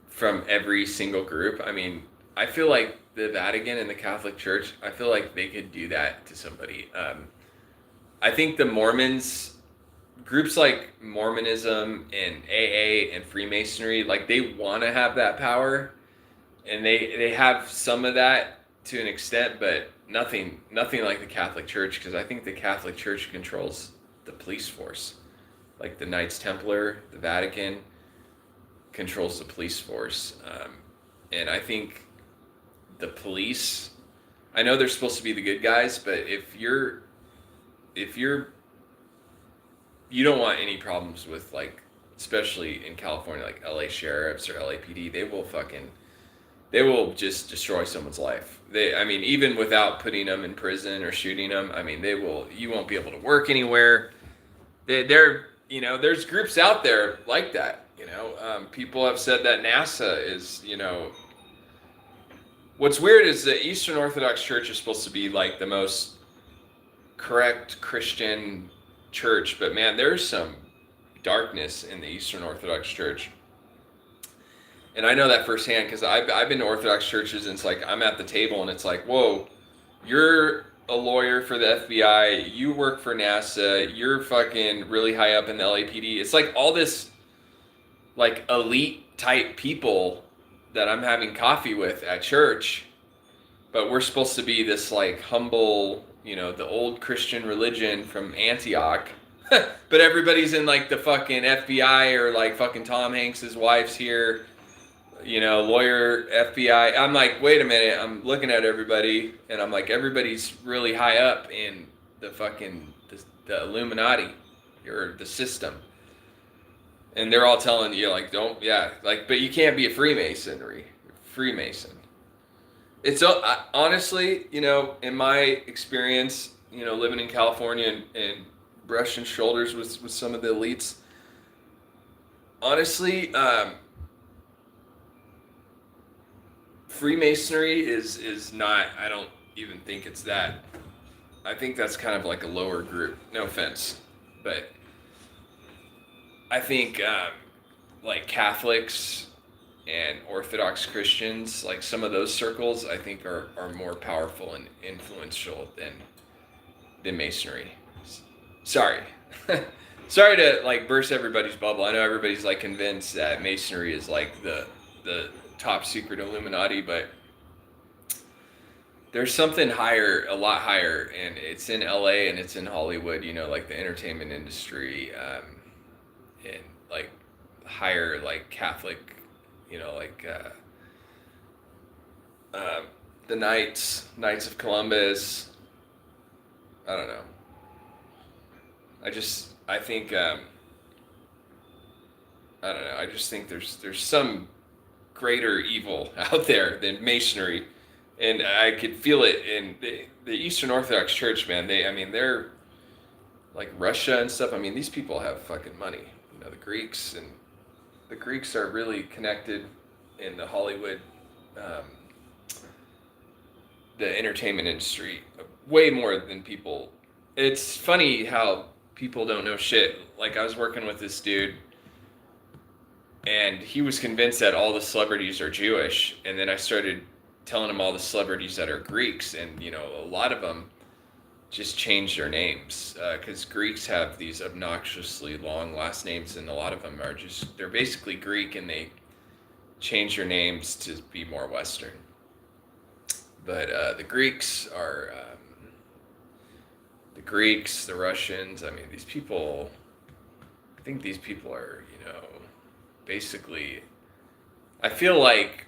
from every single group. I mean, I feel like the Vatican and the Catholic Church, I feel like they could do that to somebody. I think the Mormons, groups like Mormonism and AA and Freemasonry, like they want to have that power, and they have some of that to an extent, but nothing like the Catholic Church, because I think the Catholic Church controls the police force. Like the Knights Templar, the Vatican controls the police force. And I think the police, I know they're supposed to be the good guys, but if you're you don't want any problems with, like, especially in California, like LA sheriffs or LAPD, they will just destroy someone's life. I mean, even without putting them in prison or shooting them, I mean, you won't be able to work anywhere. They're, you know, there's groups out there like that, you know. People have said that NASA is, you know, what's weird is the Eastern Orthodox Church is supposed to be like the most correct Christian church, but man, there's some darkness in the Eastern Orthodox Church, and I know that firsthand because I've been to Orthodox churches, and it's like I'm at the table and it's like, whoa, you're a lawyer for the FBI, you work for NASA, you're fucking really high up in the LAPD. It's like all this like elite type people that I'm having coffee with at church, but we're supposed to be this like humble, you know, the old Christian religion from Antioch, but everybody's in like the fucking FBI, or like fucking Tom Hanks's wife's here, you know, lawyer, FBI. I'm like, wait a minute, I'm looking at everybody and I'm like, everybody's really high up in the fucking, the Illuminati, or the system. And they're all telling you like, don't, yeah, like, but you can't be a Freemason. It's honestly, you know, in my experience, you know, living in California and brushing shoulders with some of the elites, honestly, Freemasonry is not. I don't even think it's that. I think that's kind of like a lower group. No offense, but I think like Catholics and Orthodox Christians, like some of those circles, I think are more powerful and influential than Masonry. Sorry. Sorry to like burst everybody's bubble. I know everybody's like convinced that Masonry is like the top secret Illuminati, but there's something higher, a lot higher, and it's in LA and it's in Hollywood, you know, like the entertainment industry, and like higher like Catholic, you know, like the Knights of Columbus. I don't know. I think I don't know. I just think there's some greater evil out there than Masonry, and I could feel it in the Eastern Orthodox Church, man. They're like Russia and stuff. I mean, these people have fucking money. You know, the Greeks are really connected in the Hollywood, the entertainment industry, way more than people. It's funny how people don't know shit. Like, I was working with this dude, and he was convinced that all the celebrities are Jewish, and then I started telling him all the celebrities that are Greeks, and you know, a lot of them just change their names because Greeks have these obnoxiously long last names, and a lot of them are they're basically Greek, and they change their names to be more Western. But the Greeks are the Russians. I mean, these people. I think these people are, you know, basically. I feel like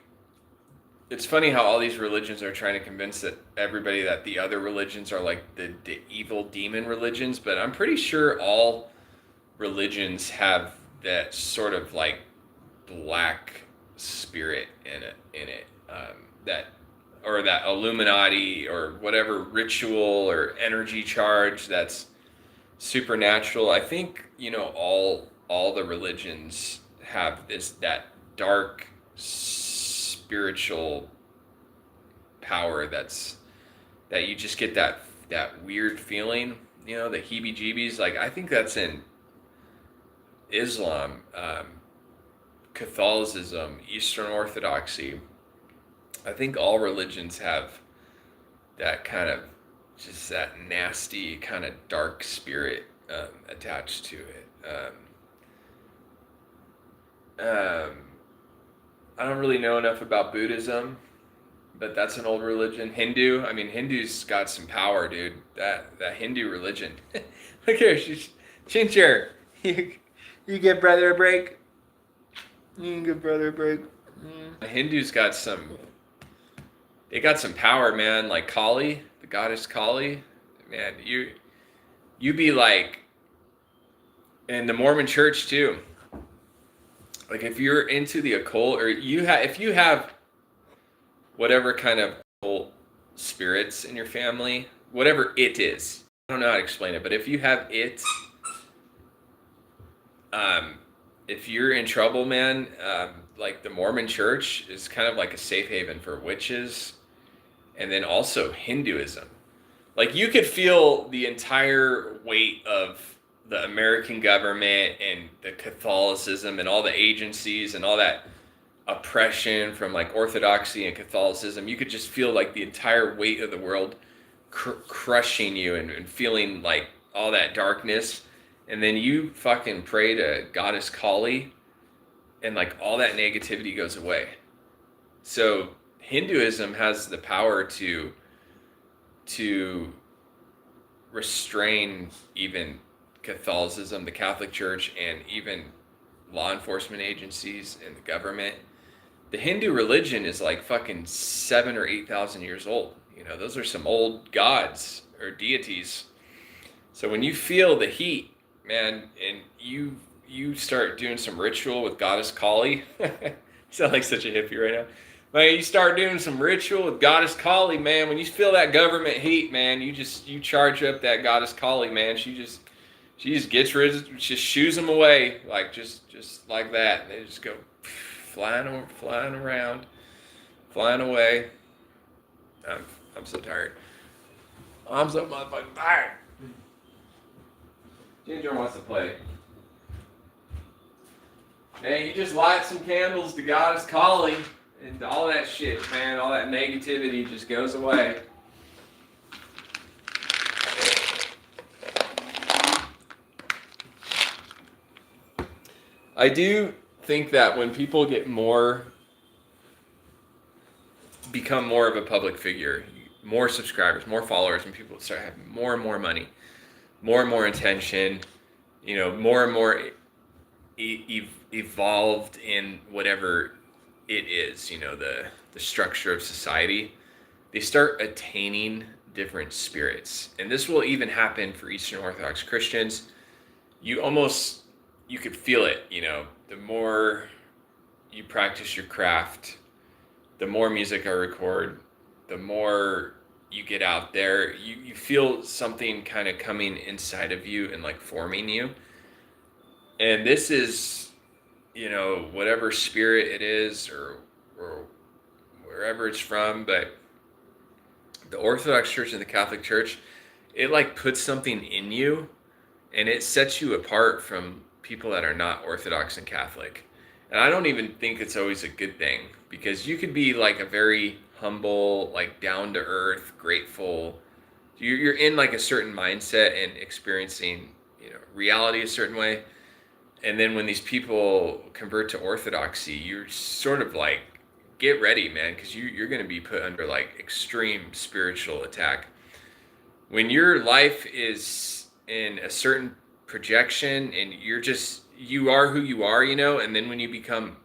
it's funny how all these religions are trying to convince that everybody that the other religions are like the evil demon religions, but I'm pretty sure all religions have that sort of like black spirit in it, that or that Illuminati or whatever ritual or energy charge that's supernatural. I think, you know, all the religions have that dark spiritual power that you just get that weird feeling, you know, the heebie-jeebies. Like, I think that's in Islam, Catholicism, Eastern Orthodoxy. I think all religions have that kind of just that nasty kind of dark spirit attached to it. I don't really know enough about Buddhism, but that's an old religion. Hindu, I mean, Hindu's got some power, dude. That Hindu religion. Look here, Chincher. You give brother a break. You can give brother a break. The Hindus got some. They got some power, man. Like Kali, the goddess Kali. Man, you be like, in the Mormon Church too. Like, if you're into the occult, or if you have whatever kind of occult spirits in your family, whatever it is, I don't know how to explain it, but if you have it, if you're in trouble, man, like the Mormon Church is kind of like a safe haven for witches, and then also Hinduism. Like, you could feel the entire weight of the American government and the Catholicism and all the agencies and all that oppression from like Orthodoxy and Catholicism. You could just feel like the entire weight of the world crushing you and feeling like all that darkness. And then you fucking pray to Goddess Kali, and like all that negativity goes away. So Hinduism has the power to restrain even Catholicism, the Catholic Church, and even law enforcement agencies and the government. The Hindu religion is like fucking 7,000 or 8,000 years old. You know, those are some old gods or deities. So when you feel the heat, man, and you start doing some ritual with Goddess Kali, you sound like such a hippie right now. Man, you start doing some ritual with Goddess Kali, man. When you feel that government heat, man, you charge up that Goddess Kali, man. She just gets rid, just shoos them away, like just like that. And they just go flying around, flying away. I'm so tired. I'm so motherfucking tired. Ginger wants to play. Man, you just light some candles to God is calling, and all that shit, man, all that negativity just goes away. I do think that when people become more of a public figure, more subscribers, more followers, and people start having more and more money, more and more attention, more and more evolved in whatever it is, the structure of society, they start attaining different spirits. And this will even happen for Eastern Orthodox Christians. You could feel it, the more you practice your craft, the more music I record, the more you get out there, you feel something kind of coming inside of you and like forming you. And this is, whatever spirit it is or wherever it's from, but the Orthodox Church and the Catholic Church, it like puts something in you and it sets you apart from people that are not Orthodox and Catholic. And I don't even think it's always a good thing, because you could be like a very humble, like down to earth, grateful. You're in like a certain mindset and experiencing, reality a certain way. And then when these people convert to Orthodoxy, you're sort of like, get ready, man, because you're going to be put under like extreme spiritual attack. When your life is in a certain projection and you are who you are, and then when you become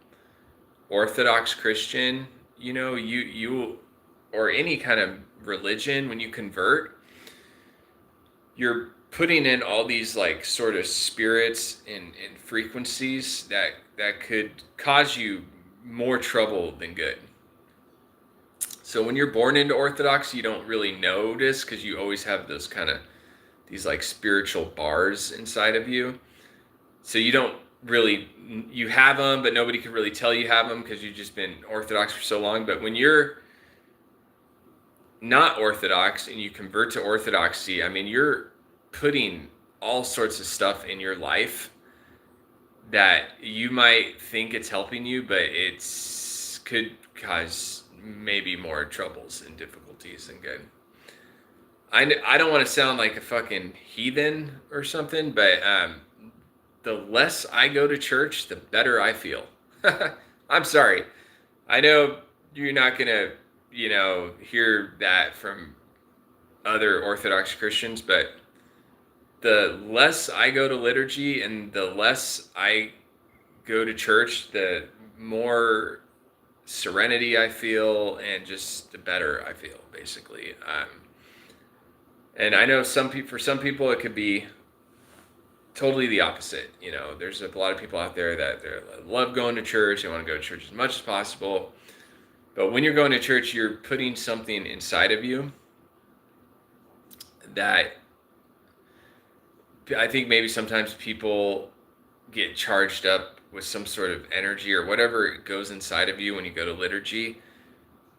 Orthodox Christian, you or any kind of religion, when you convert, you're putting in all these like sort of spirits and frequencies that could cause you more trouble than good. So when you're born into Orthodox, you don't really notice, because you always have those kind of these like spiritual bars inside of you. So you don't really, you have them, but nobody can really tell you have them because you've just been Orthodox for so long. But when you're not Orthodox and you convert to Orthodoxy, I mean, you're putting all sorts of stuff in your life that you might think it's helping you, but it's could cause maybe more troubles and difficulties than good. I don't want to sound like a fucking heathen or something, but the less I go to church, the better I feel. I'm sorry. I know you're not going to, hear that from other Orthodox Christians, but the less I go to liturgy and the less I go to church, the more serenity I feel and just the better I feel, basically. And I know for some people it could be totally the opposite. There's a lot of people out there that they love going to church. They want to go to church as much as possible. But when you're going to church, you're putting something inside of you that I think maybe sometimes people get charged up with some sort of energy or whatever goes inside of you when you go to liturgy,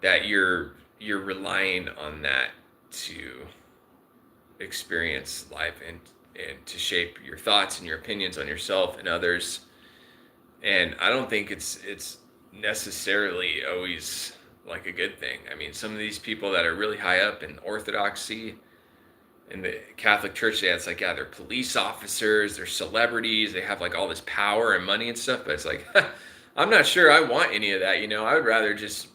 that you're relying on that to experience life and to shape your thoughts and your opinions on yourself and others. And I don't think it's necessarily always like a good thing. I mean, some of these people that are really high up in Orthodoxy in the Catholic Church, it's like, yeah, they're police officers, they're celebrities, they have like all this power and money and stuff, but it's like, I'm not sure I want any of that, I would rather just,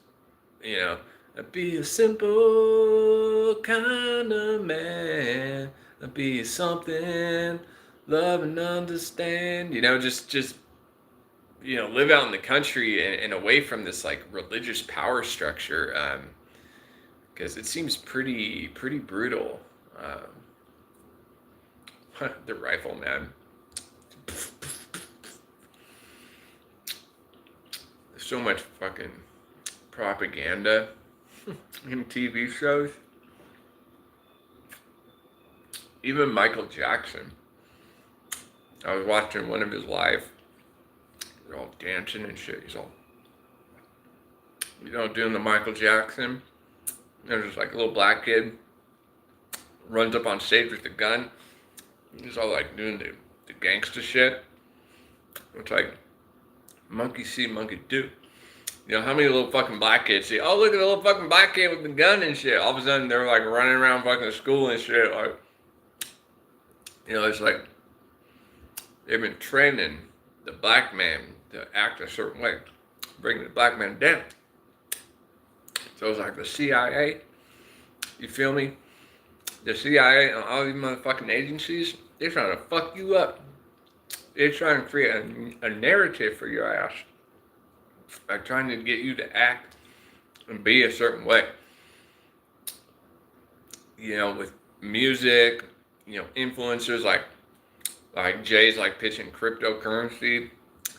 be a simple kind of man, be something, love and understand, just live out in the country and away from this like religious power structure, because it seems pretty brutal. The rifle, man. There's so much fucking propaganda in TV shows. Even Michael Jackson. I was watching one of his live. They're all dancing and shit. He's all you know, doing the Michael Jackson. There's just like a little black kid runs up on stage with a gun. He's all like doing the gangster shit. It's like monkey see, monkey do. You know, how many little fucking black kids see, oh, look at the little fucking black kid with the gun and shit. All of a sudden, they're like running around fucking school and shit. Like, you know, it's like they've been training the black man to act a certain way, bringing the black man down. So it's like the CIA, you feel me? The CIA and all these motherfucking agencies, they're trying to fuck you up. They're trying to create a narrative for your ass. Like trying to get you to act and be a certain way. You know, with music, you know, influencers like Jay's like pitching cryptocurrency.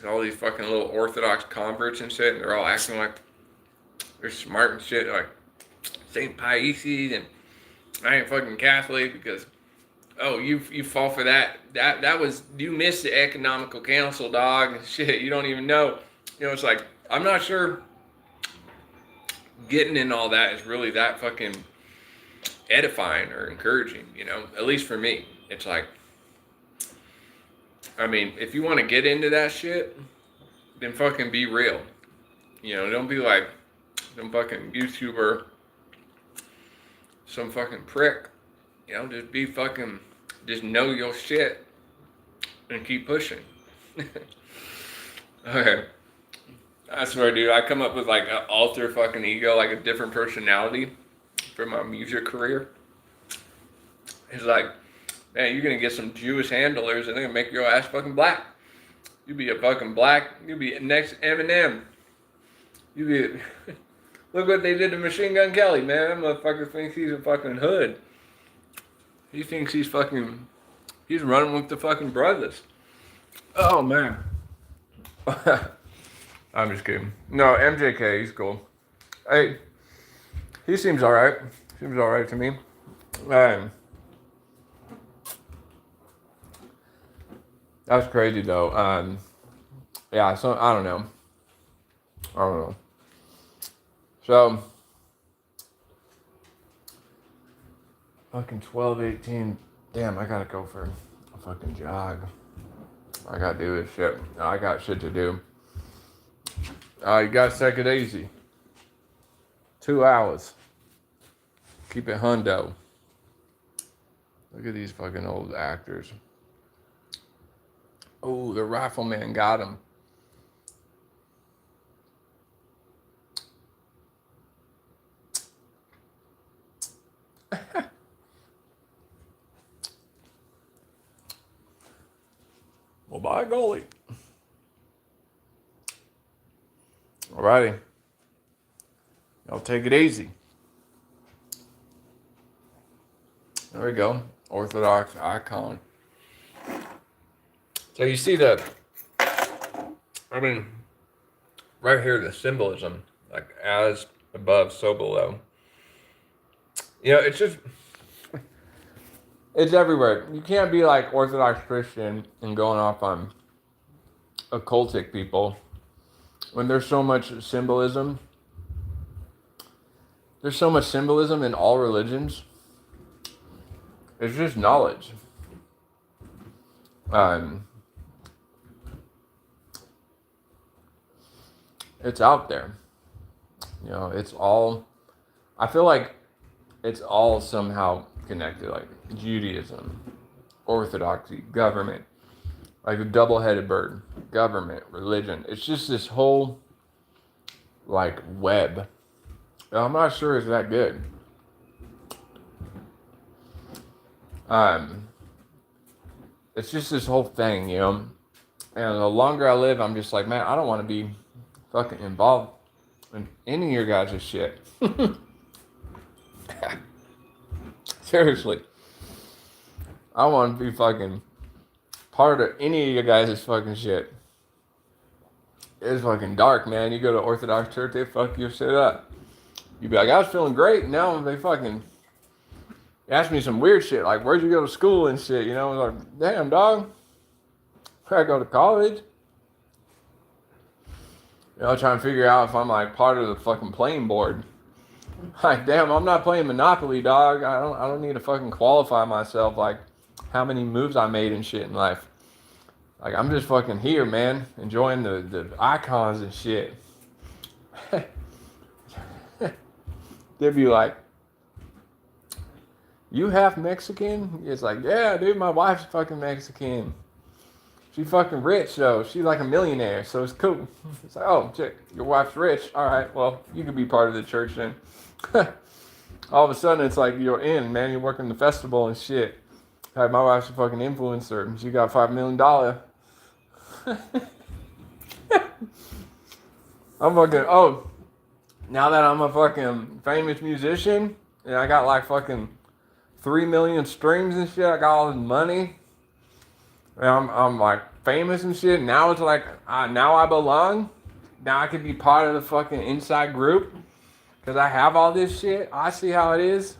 All these fucking little orthodox converts and shit, and they're all acting like they're smart and shit, like St. Paisies, and I ain't fucking Catholic because, oh, you fall for that. That was, you missed the economical council, dog, and shit, you don't even know. You know, it's like, I'm not sure getting in all that is really that fucking edifying or encouraging, you know, at least for me. It's like, I mean, if you want to get into that shit, then fucking be real. You know, don't be like some fucking YouTuber, some fucking prick. You know, just be fucking, just know your shit and keep pushing. Okay. I swear, dude, I come up with like an alter fucking ego, like a different personality for my music career. It's like, man, you're gonna get some Jewish handlers and they're gonna make your ass fucking black. You be a fucking black, you be next Eminem. You be, look what they did to Machine Gun Kelly, man. That motherfucker thinks he's a fucking hood. He thinks he's fucking, he's running with the fucking brothers. Oh, man. I'm just kidding. No, MJK, he's cool. Hey, he seems alright. Seems alright to me. That's crazy though. Yeah, so I don't know. So fucking 12:18. Damn, I gotta go for a fucking jog. I gotta do this shit. I got shit to do. You gotta take it easy. 2 hours. Keep it hundo. Look at these fucking old actors. Oh, the rifleman got him. Well, by golly. Alrighty. Y'all take it easy. There we go. Orthodox icon. So you see the, I mean, right here, the symbolism, like as above, so below. You know, it's just, it's everywhere. You can't be like Orthodox Christian and going off on occultic people when there's so much symbolism. There's so much symbolism in all religions. It's just knowledge. It's out there. You know, it's all, I feel like it's all somehow connected, like Judaism, Orthodoxy, government, like a double-headed bird, government, religion. It's just this whole, like, web. I'm not sure it's that good. It's just this whole thing, you know. And the longer I live, I'm just like, man, I don't want to be fucking involved in any of your guys' shit. Seriously. I want to be fucking part of any of your guys' fucking shit. It's fucking dark, man. You go to Orthodox church, they fuck your shit up. You be like, I was feeling great, and now they fucking ask me some weird shit, like, where'd you go to school and shit, you know? I was like, damn, dog. Where'd I go to college? You know, trying to figure out if I'm like part of the fucking playing board. Like, damn, I'm not playing Monopoly, dog. I don't need to fucking qualify myself like how many moves I made and shit in life. Like, I'm just fucking here, man, enjoying the icons and shit. They'd be like, you half Mexican? It's like, yeah, dude, my wife's fucking Mexican. She fucking rich, though. She's like a millionaire, so it's cool. It's like, oh, shit, your wife's rich. All right, well, you could be part of the church then. All of a sudden, it's like you're in, man. You're working the festival and shit. Like, my wife's a fucking influencer. She got $5 million. I'm fucking, oh, now that I'm a fucking famous musician, and I got like fucking 3 million streams and shit, I got all this money, and I'm like famous and shit, now it's like, now I belong, now I can be part of the fucking inside group, because I have all this shit, I see how it is,